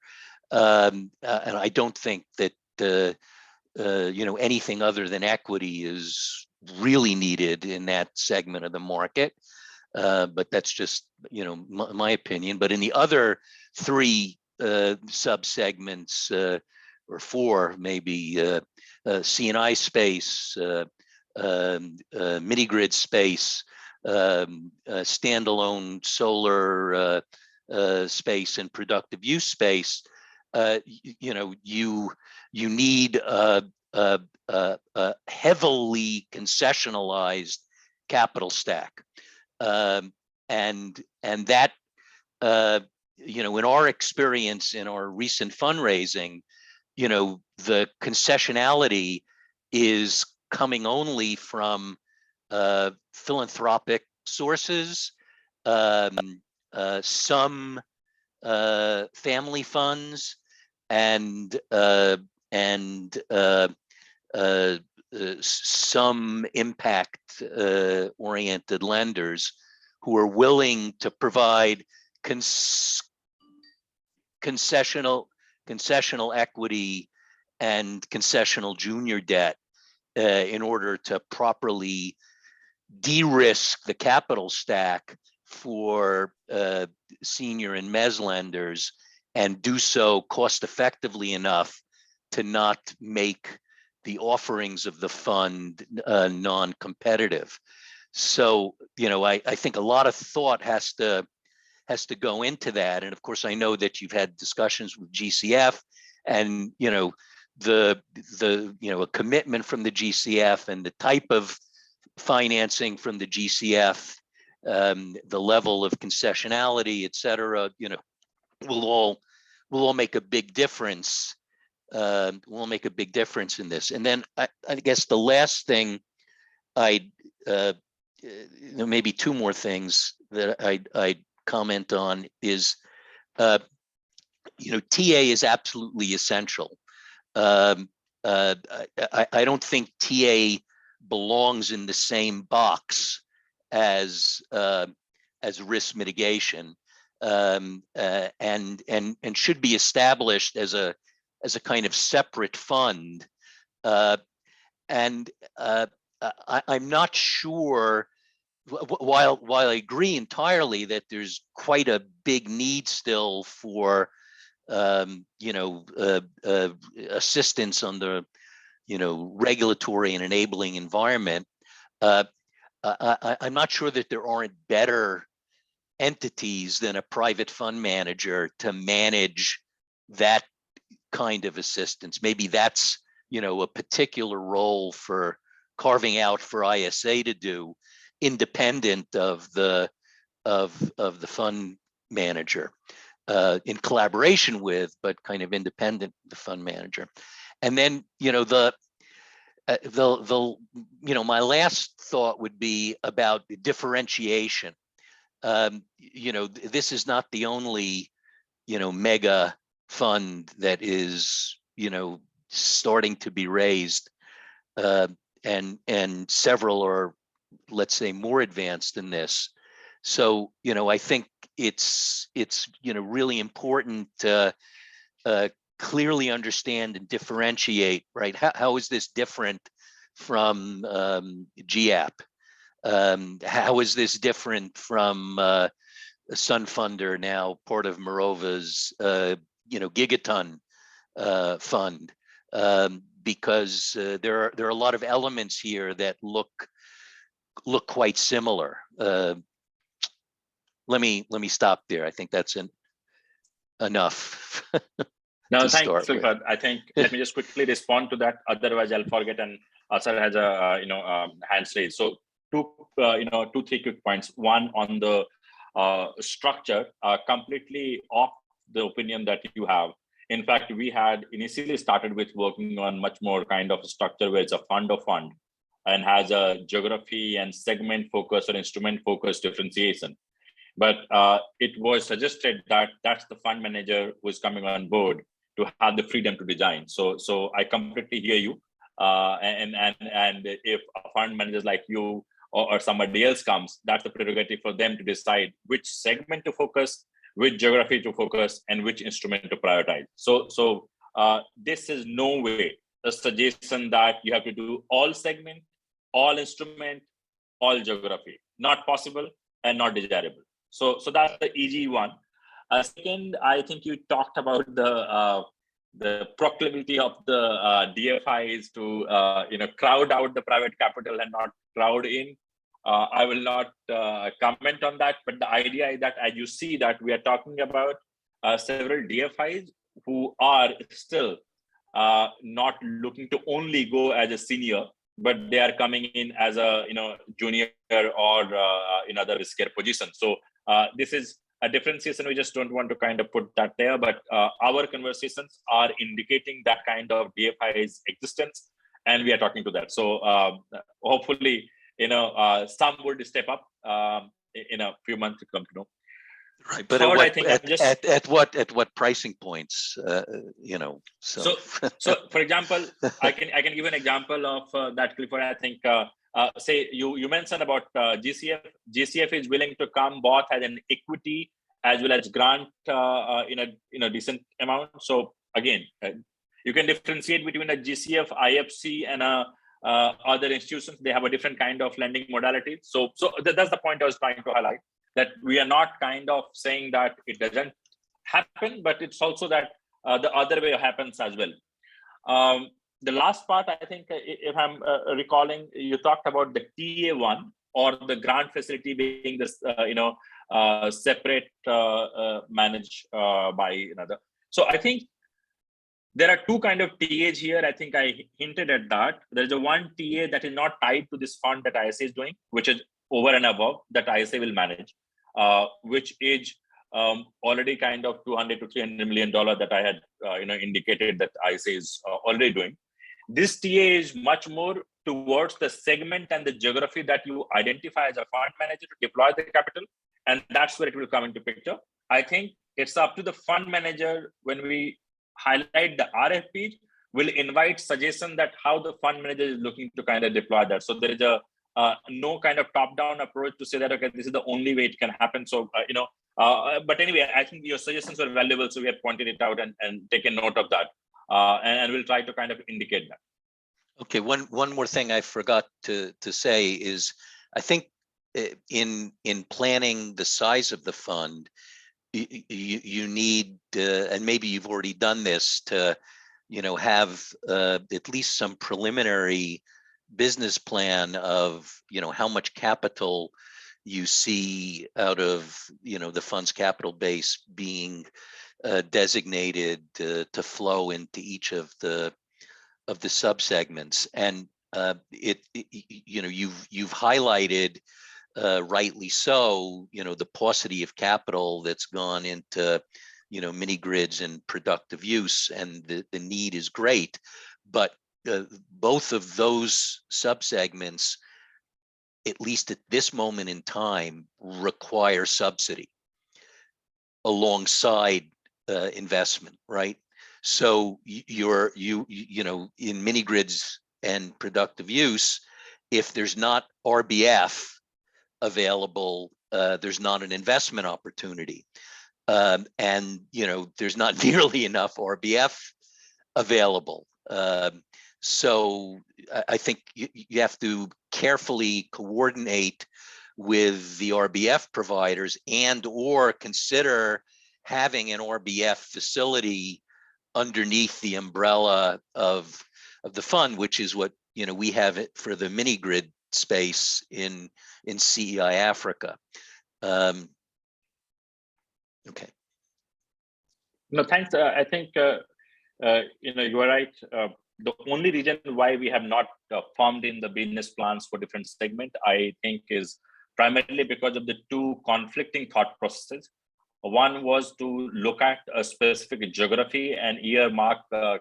[SPEAKER 5] and I don't think that anything other than equity is really needed in that segment of the market. But that's just my opinion. But in the other three sub-segments, or four maybe, C&I space, mini grid space, standalone solar space, and productive use space, you need a heavily concessionalized capital stack, and that in our experience in our recent fundraising, the concessionality is coming only from philanthropic sources, some family funds, and some impact oriented lenders who are willing to provide concessional equity and concessional junior debt in order to properly de-risk the capital stack for senior and mezz lenders, and do so cost effectively enough to not make the offerings of the fund non-competitive. So, I think a lot of thought has to go into that. And of course, I know that you've had discussions with GCF, and a commitment from the GCF and the type of financing from the GCF, the level of concessionality, et cetera, will all make a big difference. Will make a big difference in this. And then I guess the last thing maybe two more things that I'd comment on is, TA is absolutely essential. I don't think TA belongs in the same box as risk mitigation, and should be established as a kind of separate fund. I'm not sure, while I agree entirely that there's quite a big need still for assistance on the regulatory and enabling environment, I'm not sure that there aren't better entities than a private fund manager to manage that kind of assistance. Maybe that's a particular role for carving out for ISA to do, independent of the fund manager, in collaboration with, but kind of independent of the fund manager. And then my last thought would be about the differentiation. This is not the only mega fund that is starting to be raised, and several are, let's say, more advanced than this. So I think it's really important to clearly understand and differentiate, right? How is this different from GAP? How is this different from Sun Funder, now part of Mirova's gigaton fund? Because there are a lot of elements here that look quite similar. Let me stop there. I think that's enough.
[SPEAKER 1] No, thanks, Sulfat. I think let me just quickly respond to that. Otherwise, I'll forget. And Asar has a hands raised. So two, three quick points. One on the structure, completely off the opinion that you have. In fact, we had initially started with working on much more kind of structure where it's a fund of fund and has a geography and segment focus or instrument focus differentiation. But it was suggested that that's the fund manager who is coming on board to have the freedom to design. So I completely hear you. And if a fund manager like you or somebody else comes, that's the prerogative for them to decide which segment to focus, which geography to focus, and which instrument to prioritize. So this is no way a suggestion that you have to do all segment, all instrument, all geography. Not possible and not desirable. So that's the easy one. Second, I think you talked about the proclivity of the DFIs to crowd out the private capital and not crowd in. I will not comment on that, but the idea is that as you see that we are talking about several DFIs who are still not looking to only go as a senior, but they are coming in as a junior or in other riskier position. So this is a differentiation. We just don't want to kind of put that there, but our conversations are indicating that kind of DFI's existence, and we are talking to that. So hopefully, some would step up in a few months to come to know.
[SPEAKER 5] Right, but
[SPEAKER 1] Third, I
[SPEAKER 5] at
[SPEAKER 1] think
[SPEAKER 5] what,
[SPEAKER 1] I'm just
[SPEAKER 5] at what pricing points? You know,
[SPEAKER 1] so for example, I can give an example of that, Clifford. I think say you mentioned about GCF. GCF is willing to come both as an equity as well as grant in a decent amount. So again, you can differentiate between a GCF, IFC, and other institutions. They have a different kind of lending modality. So that's the point I was trying to highlight, that we are not kind of saying that it doesn't happen, but it's also that the other way happens as well. The last part, I think, if I'm recalling, you talked about the TA1 or the grant facility being this, separate managed by another. So I think there are two kind of TAs here. I think I hinted at that. There's a one TA that is not tied to this fund that ISA is doing, which is over and above that ISA will manage, which is already kind of $200 to $300 million that I had indicated that ISA is already doing. This TA is much more towards the segment and the geography that you identify as a fund manager to deploy the capital, and that's where it will come into picture. I think it's up to the fund manager, when we highlight the RFPs, will invite suggestion that how the fund manager is looking to kind of deploy that. So there is a no kind of top-down approach to say that, okay, this is the only way it can happen. So, but anyway, I think your suggestions were valuable. So we have pointed it out and taken note of that. And we'll try to kind of indicate that.
[SPEAKER 5] Okay, one more thing I forgot to say is, I think in planning the size of the fund, you need, and maybe you've already done this, to have at least some preliminary business plan of how much capital you see out of the fund's capital base being designated to flow into each of the subsegments. And you've highlighted, rightly so, the paucity of capital that's gone into mini grids and productive use, and the need is great, but both of those subsegments, at least at this moment in time, require subsidy alongside investment, right? So in mini grids and productive use, if there's not RBF available, there's not an investment opportunity, and there's not nearly enough RBF available. So I think you have to carefully coordinate with the RBF providers, and or consider having an RBF facility underneath the umbrella of the fund, which is what we have it for the mini grid space in CEI Africa. Okay.
[SPEAKER 1] No, thanks. I think you are right. The only reason why we have not formed in the business plans for different segment, I think, is primarily because of the two conflicting thought processes. One was to look at a specific geography and earmark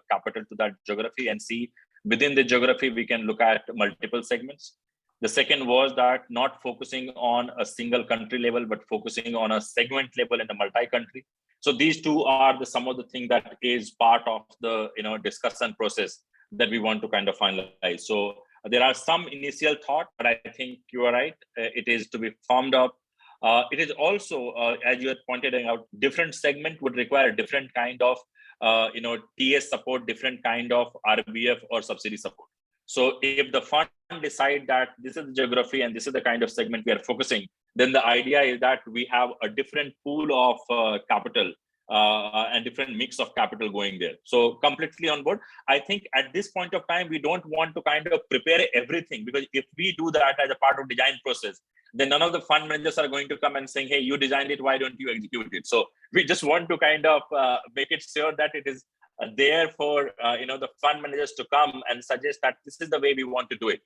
[SPEAKER 1] capital to that geography and see within the geography we can look at multiple segments. The second was that not focusing on a single country level, but focusing on a segment level in a multi-country. So these two are some of the things that is part of the discussion process that we want to kind of finalize. So there are some initial thought, but I think you are right. It is to be formed up. It is also, as you had pointed out, different segment would require different kind of TS support, different kind of RBF or subsidy support. So if the fund decide that this is the geography and this is the kind of segment we are focusing, then the idea is that we have a different pool of capital and different mix of capital going there. So completely on board. I think at this point of time, we don't want to kind of prepare everything, because if we do that as a part of design process, then none of the fund managers are going to come and saying, hey, you designed it, why don't you execute it? So we just want to kind of make it sure that it is there for the fund managers to come and suggest that this is the way we want to do it.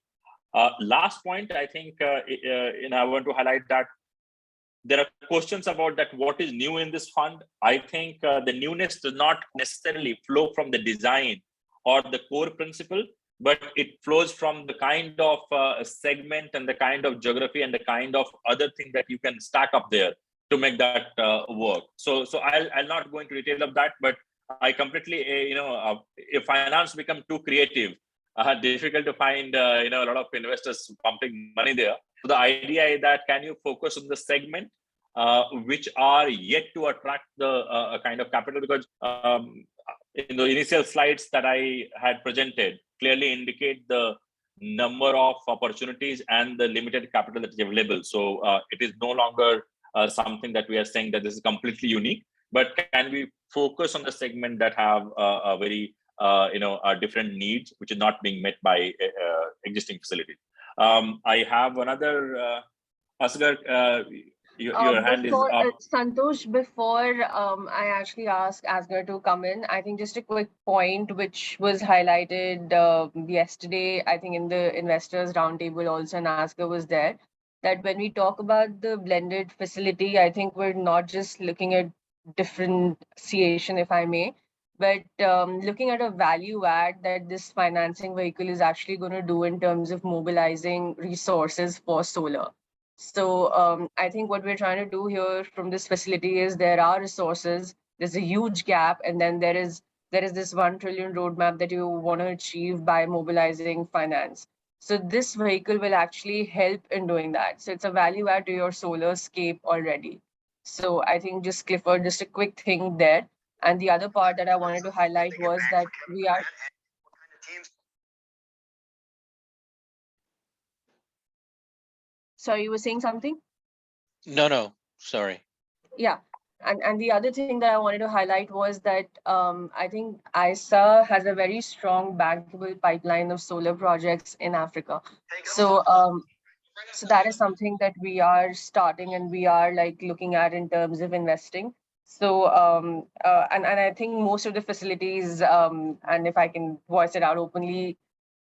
[SPEAKER 1] Last point, I think I want to highlight that there are questions about that what is new in this fund. I think the newness does not necessarily flow from the design or the core principle, but it flows from the kind of segment and the kind of geography and the kind of other thing that you can stack up there. make that work. So I'll not go into detail of that, but I completely if finance become too creative, difficult to find a lot of investors pumping money there. So the idea is that can you focus on the segment which are yet to attract the kind of capital, because in the initial slides that I had presented clearly indicate the number of opportunities and the limited capital that is available. So it is no longer something that we are saying that this is completely unique, but can we focus on the segment that have a very different needs which is not being met by existing facilities. I have another Asghar, your hand is up.
[SPEAKER 2] Santosh, before I actually ask Asghar to come in, I think just a quick point which was highlighted yesterday, I think in the investors roundtable also, and Asghar was there, that when we talk about the blended facility, I think we're not just looking at differentiation, if I may, but looking at a value add that this financing vehicle is actually going to do in terms of mobilizing resources for solar. So I think what we're trying to do here from this facility is there are resources, there's a huge gap, and then there is this 1 trillion roadmap that you want to achieve by mobilizing finance. So this vehicle will actually help in doing that. So it's a value add to your solar scape already. So I think just Clifford, just a quick thing there. And the other part that I wanted to highlight was that we are. Sorry, you were saying something?
[SPEAKER 5] No, sorry.
[SPEAKER 2] Yeah. And the other thing that I wanted to highlight was that I think ISA has a very strong bankable pipeline of solar projects in Africa. So that is something that we are starting and we are like looking at in terms of investing. So and I think most of the facilities, and if I can voice it out openly,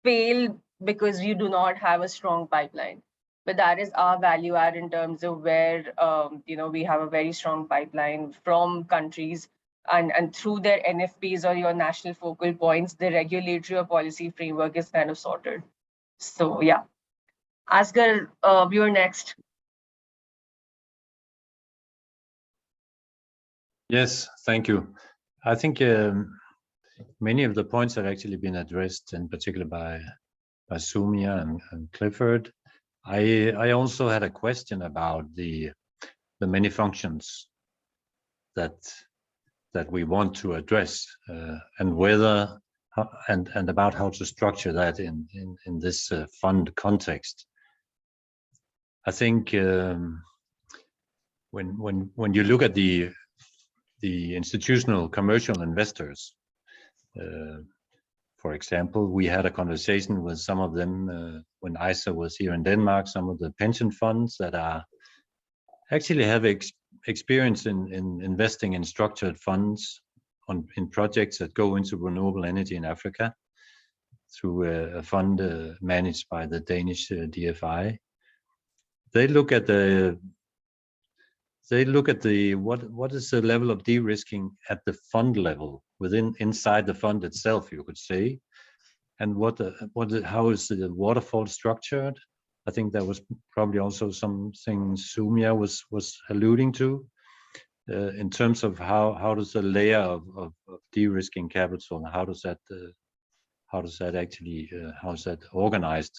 [SPEAKER 2] fail because you do not have a strong pipeline. But that is our value add in terms of where we have a very strong pipeline from countries, and through their NFPs or your national focal points, the regulatory or policy framework is kind of sorted. So yeah, Asghar, you're next.
[SPEAKER 4] Yes, thank you. I think many of the points have actually been addressed, in particular by Soumya and Clifford. I also had a question about the many functions that we want to address, and whether and about how to structure that in this fund context. I think when you look at the institutional commercial investors, for example, we had a conversation with some of them when ISA was here in Denmark, some of the pension funds that actually have experience in investing in structured funds in projects that go into renewable energy in Africa through a fund managed by the Danish DFI. They look at what is the level of de-risking at the fund level inside the fund itself, you could say, and how is the waterfall structured. I think that was probably also something Soumya was alluding to, in terms of how does the layer of de-risking capital, how is that organized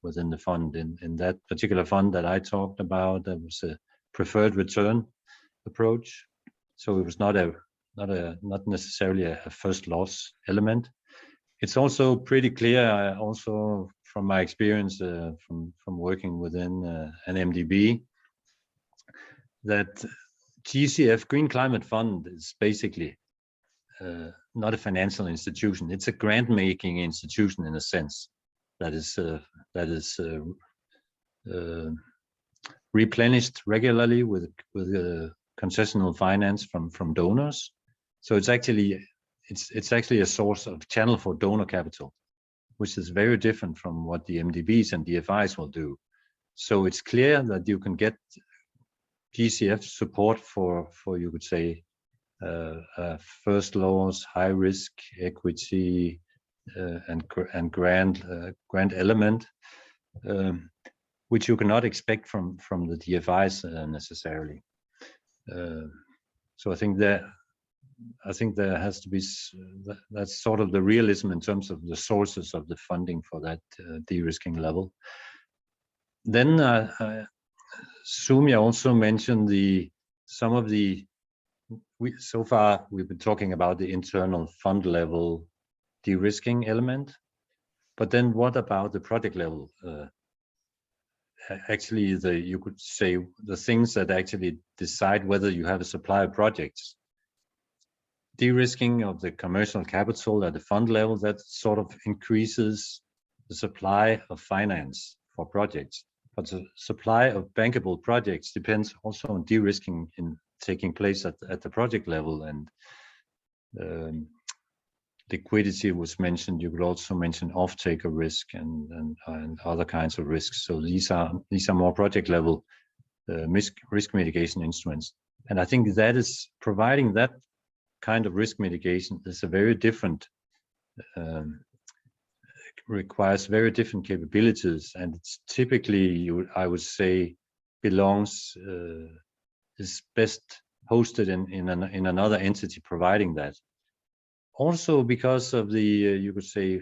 [SPEAKER 4] within the fund? In that particular fund that I talked about, there was a preferred return approach, so it was not necessarily a first loss element. It's also pretty clear, also from my experience from working within an MDB, that GCF, Green Climate Fund, is basically not a financial institution. It's a grant-making institution in a sense that is replenished regularly with concessional finance from donors. So it's actually a source of channel for donor capital, which is very different from what the MDBs and DFIs will do. So it's clear that you can get GCF support for you could say first loss, high risk equity, and grant element, which you cannot expect from the DFIs necessarily. So I think there has to be that's sort of the realism in terms of the sources of the funding for that de-risking level. Then Soumya also mentioned so far we've been talking about the internal fund level de-risking element, but then what about the project level? Actually, you could say the things that actually decide whether you have a supply of projects. De-risking of the commercial capital at the fund level, that sort of increases the supply of finance for projects. But the supply of bankable projects depends also on de-risking in taking place at the project level, and liquidity was mentioned. You could also mention off-taker risk and other kinds of risks. So these are more project level risk mitigation instruments. And I think that is providing that kind of risk mitigation is a very different, requires very different capabilities, and it's typically, I would say, is best hosted in another entity providing that. Also because of the, you could say,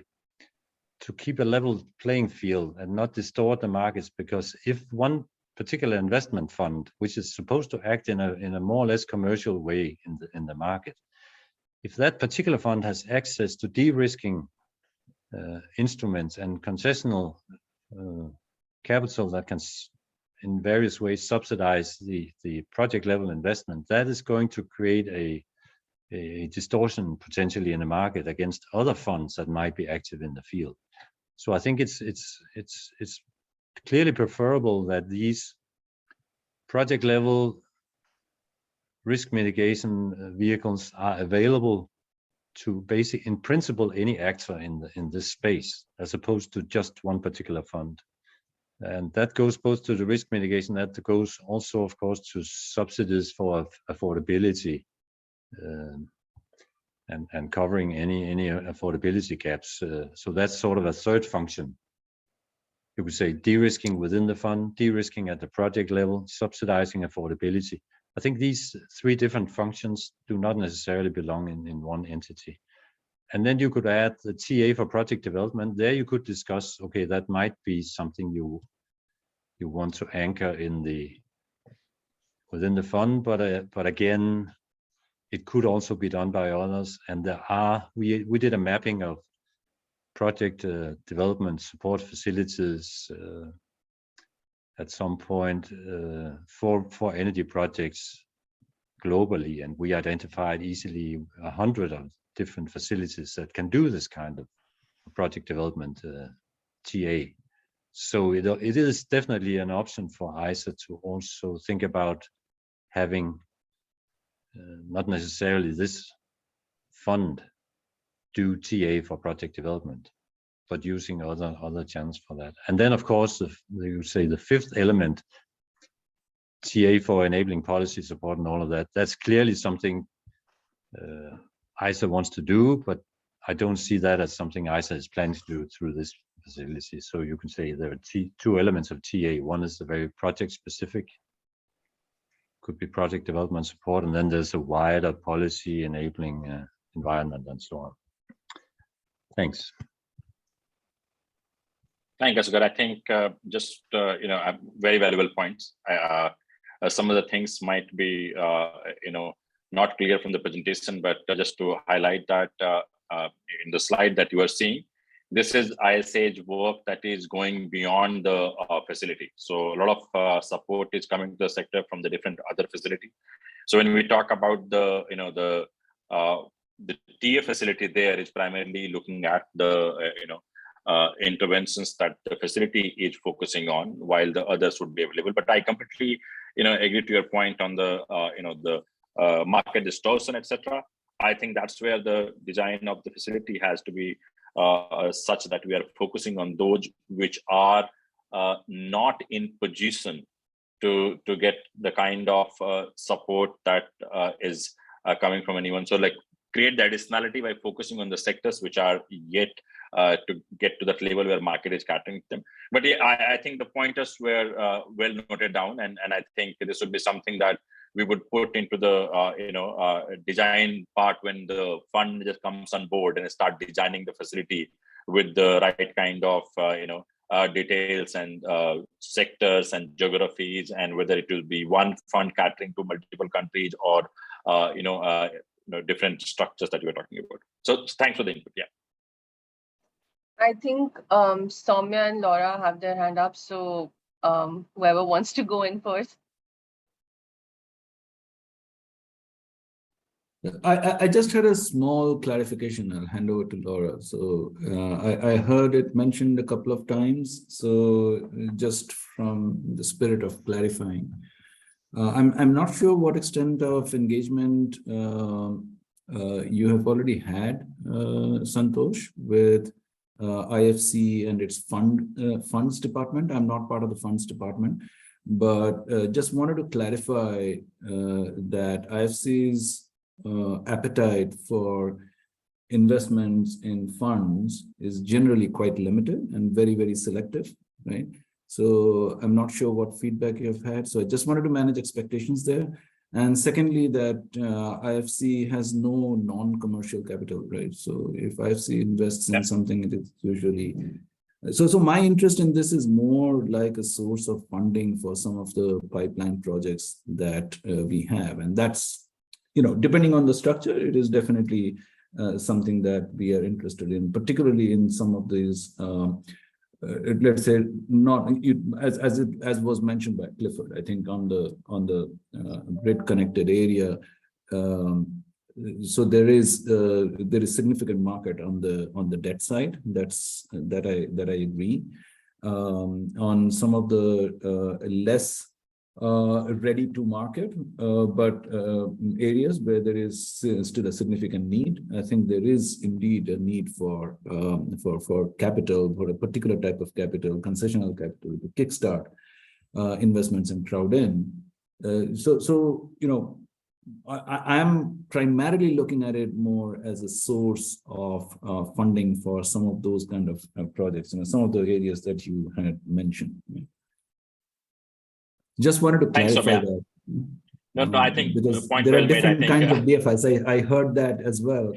[SPEAKER 4] to keep a level playing field and not distort the markets, because if one particular investment fund, which is supposed to act in a more or less commercial way in the market, if that particular fund has access to de-risking instruments and concessional capital that can in various ways subsidize the project level investment, that is going to create a distortion potentially in the market against other funds that might be active in the field. So I think it's clearly preferable that these project level risk mitigation vehicles are available to in principle any actor in this space, as opposed to just one particular fund. And that goes both to the risk mitigation, that goes also, of course, to subsidies for affordability and covering any affordability gaps. So that's sort of a third function. You could say de-risking within the fund, de-risking at the project level, subsidizing affordability. I think these three different functions do not necessarily belong in one entity. And then you could add the TA for project development. There you could discuss, okay, that might be something you want to anchor within the fund, but again, it could also be done by others. And we did a mapping of project development support facilities at some point for energy projects globally, and we identified easily 100 of different facilities that can do this kind of project development TA. So it is definitely an option for ISA to also think about having not necessarily this fund do TA for project development, but using other channels for that. And then, of course, you say the fifth element, TA for enabling policy support and all of that, that's clearly something ISA wants to do, but I don't see that as something ISA is planning to do through this facility. So you can say there are two elements of TA. One is the very project specific, could be project development support, and then there's a wider policy enabling environment and so on. Thanks.
[SPEAKER 1] Thank you, Asghar. I think just very valuable points. Some of the things might be not clear from the presentation, but just to highlight that in the slide that you are seeing, this is ISH work that is going beyond the facility. So a lot of support is coming to the sector from the different other facilities. So when we talk about the TA facility, there is primarily looking at the interventions that the facility is focusing on, while the others would be available. But I completely agree to your point on the market distortion, etc. I think that's where the design of the facility has to be such that we are focusing on those which are not in position to get the kind of support that is coming from anyone. So like create the additionality by focusing on the sectors which are yet to get to that level where market is catering them. But yeah, I think the pointers were well noted down, and I think this would be something that we would put into the design part when the fund just comes on board and start designing the facility with the right kind of details and sectors and geographies, and whether it will be one fund catering to multiple countries or different structures that you were talking about. So thanks for the input. Yeah.
[SPEAKER 2] I think Soumya and Laura have their hand up, so whoever wants to go in first.
[SPEAKER 6] I just had a small clarification. I'll hand over to Laura. So I heard it mentioned a couple of times. So just from the spirit of clarifying, I'm not sure what extent of engagement you have already had, Santosh, with IFC and its funds department. I'm not part of the funds department, but just wanted to clarify that IFC's appetite for investments in funds is generally quite limited and very, very selective, right? So I'm not sure what feedback you've had. So I just wanted to manage expectations there. And secondly, that IFC has no non-commercial capital, right? So if IFC invests in something, it is usually... So my interest in this is more like a source of funding for some of the pipeline projects that we have. And that's, depending on the structure, it is definitely something that we are interested in, particularly in some of these, let's say, not as was mentioned by Clifford. I think on the grid connected area, so there is significant market on the debt side. That I agree. On some of the less ready to market, but areas where there is still a significant need, I think there is indeed a need for capital, for a particular type of capital, concessional capital, to kickstart investments and crowd in. I'm primarily looking at it more as a source of funding for some of those kind of projects, some of the areas that you had mentioned. Just wanted to clarify that.
[SPEAKER 1] No, I think
[SPEAKER 6] because
[SPEAKER 1] point
[SPEAKER 6] there
[SPEAKER 1] well
[SPEAKER 6] are different
[SPEAKER 1] made,
[SPEAKER 6] kinds of DFIs. I heard that as well.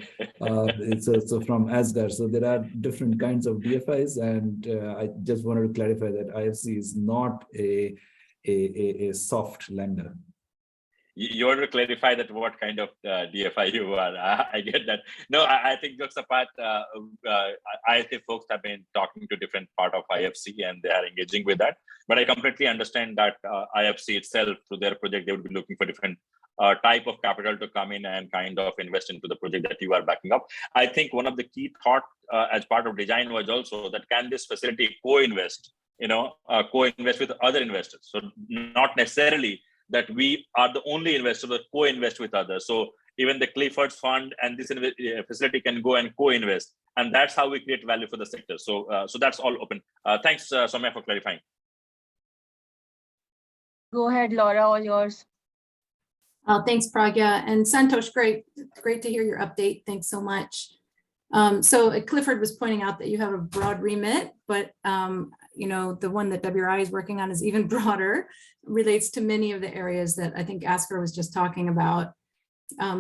[SPEAKER 6] So from Asgar, so there are different kinds of DFIs, and I just wanted to clarify that IFC is not a soft lender.
[SPEAKER 1] You want to clarify that what kind of DFI you are. I get that. No, I think jokes apart, IFC folks have been talking to different part of IFC and they are engaging with that. But I completely understand that IFC itself, through their project, they would be looking for different type of capital to come in and kind of invest into the project that you are backing up. I think one of the key thought as part of design was also that can this facility co-invest, co-invest with other investors. So not necessarily that we are the only investor, but co-invest with others. So even the Clifford's fund and this facility can go and co-invest, and that's how we create value for the sector. So, so that's all open. Thanks, Soumya, for clarifying.
[SPEAKER 2] Go ahead, Laura, all yours.
[SPEAKER 10] Thanks, Pragya, and Santosh. Great to hear your update. Thanks so much. So Clifford was pointing out that you have a broad remit, but the one that WRI is working on is even broader, relates to many of the areas that I think Asgar was just talking about.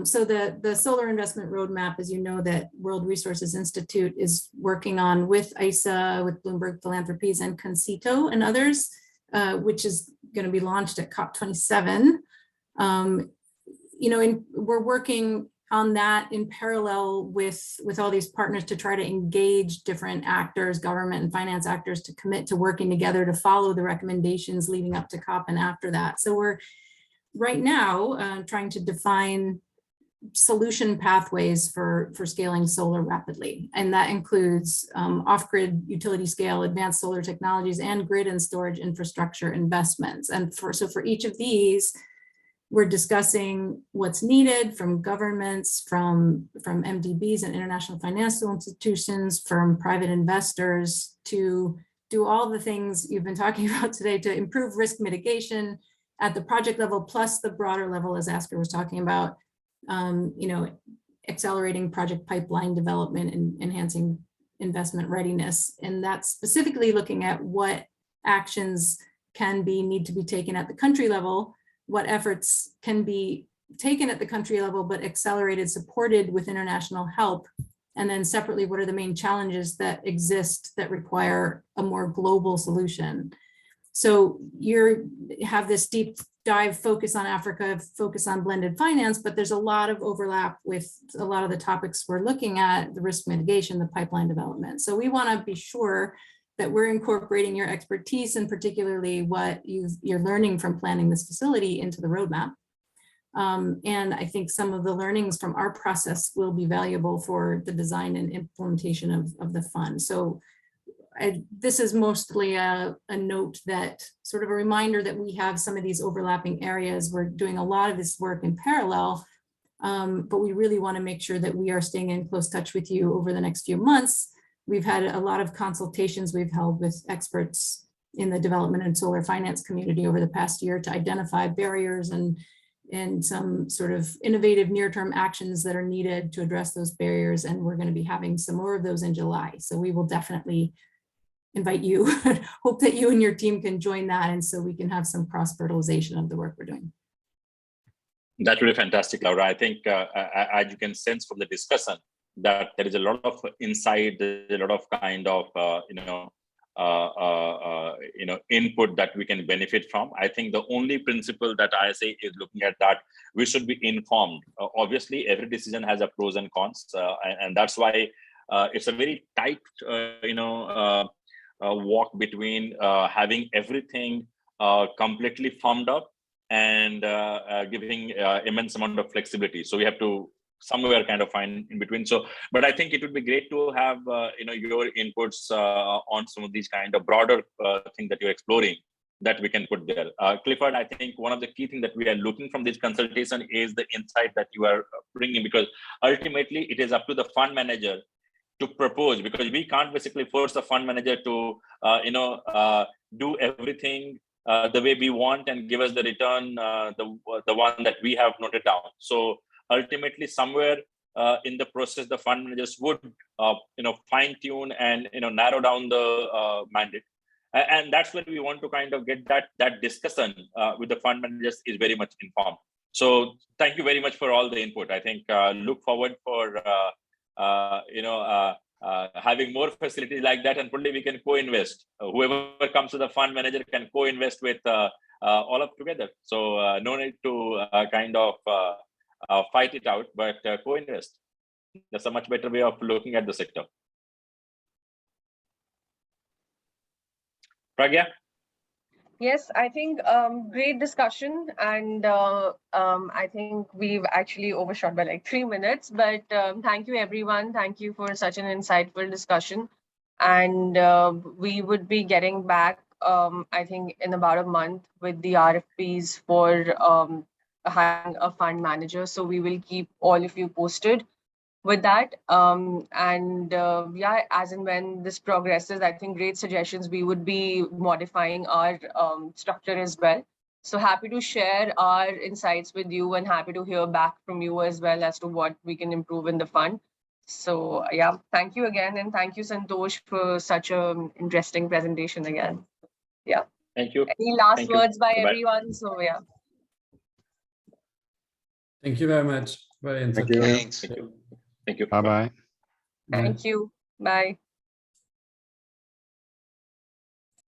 [SPEAKER 10] So the solar investment roadmap, as you know, that World Resources Institute is working on with ISA, with Bloomberg Philanthropies and Concito and others, which is going to be launched at COP27. We're working on that in parallel with all these partners to try to engage different actors, government and finance actors, to commit to working together to follow the recommendations leading up to COP and after that. So we're right now trying to define solution pathways for scaling solar rapidly. And that includes off-grid utility scale, advanced solar technologies, and grid and storage infrastructure investments. And for each of these, we're discussing what's needed from governments, from MDBs and international financial institutions, from private investors, to do all the things you've been talking about today to improve risk mitigation at the project level, plus the broader level, as Asgar was talking about, accelerating project pipeline development and enhancing investment readiness. And that's specifically looking at what actions need to be taken at the country level, what efforts can be taken at the country level, but accelerated, supported with international help. And then separately, what are the main challenges that exist that require a more global solution? So you have this deep dive focus on Africa, focus on blended finance, but there's a lot of overlap with a lot of the topics we're looking at, the risk mitigation, the pipeline development. So we want to be sure that we're incorporating your expertise and particularly what you're learning from planning this facility into the roadmap. And I think some of the learnings from our process will be valuable for the design and implementation of the fund. So this is mostly a note that sort of a reminder that we have some of these overlapping areas. We're doing a lot of this work in parallel, but we really want to make sure that we are staying in close touch with you over the next few months. We've had a lot of consultations we've held with experts in the development and solar finance community over the past year to identify barriers and some sort of innovative near-term actions that are needed to address those barriers. And we're going to be having some more of those in July. So we will definitely invite you, hope that you and your team can join that. And so we can have some cross-fertilization of the work we're doing.
[SPEAKER 1] That's really fantastic, Laura. I think as you can sense from the discussion that there is a lot of insight, a lot of kind of, input that we can benefit from. I think the only principle that I say is looking at that we should be informed. Obviously, every decision has a pros and cons, and that's why it's a very tight, walk between having everything completely formed up and giving immense amount of flexibility. So we have to somewhere kind of find in between. So, but I think it would be great to have your inputs on some of these kind of broader things that you're exploring that we can put there. Clifford, I think one of the key things that we are looking from this consultation is the insight that you are bringing, because ultimately it is up to the fund manager to propose, because we can't basically force the fund manager to do everything the way we want and give us the return, the one that we have noted down. So ultimately, somewhere in the process, the fund managers would fine tune and narrow down the mandate, and that's when we want to kind of get that discussion with the fund managers is very much informed. So thank you very much for all the input. I think look forward for having more facilities like that, and probably we can co-invest. Whoever comes to the fund manager can co-invest with all up together. So no need to kind of fight it out, but co-invest. That's a much better way of looking at the sector. Pragya?
[SPEAKER 2] Yes, I think great discussion, and I think we've actually overshot by like 3 minutes, but thank you everyone. Thank you for such an insightful discussion, and we would be getting back I think in about a month with the RFPs for hiring a fund manager. So we will keep all of you posted with that. Yeah, as and when this progresses, I think great suggestions. We would be modifying our structure as well. So happy to share our insights with you and happy to hear back from you as well as to what we can improve in the fund. So yeah, thank you again. And thank you, Santosh, for such an interesting presentation again. Yeah.
[SPEAKER 1] Thank you.
[SPEAKER 2] Any last words by everyone? So yeah.
[SPEAKER 8] Thank you very much. Very interesting.
[SPEAKER 1] Thank you. Thank you.
[SPEAKER 9] Bye-bye.
[SPEAKER 2] Thank you. Bye.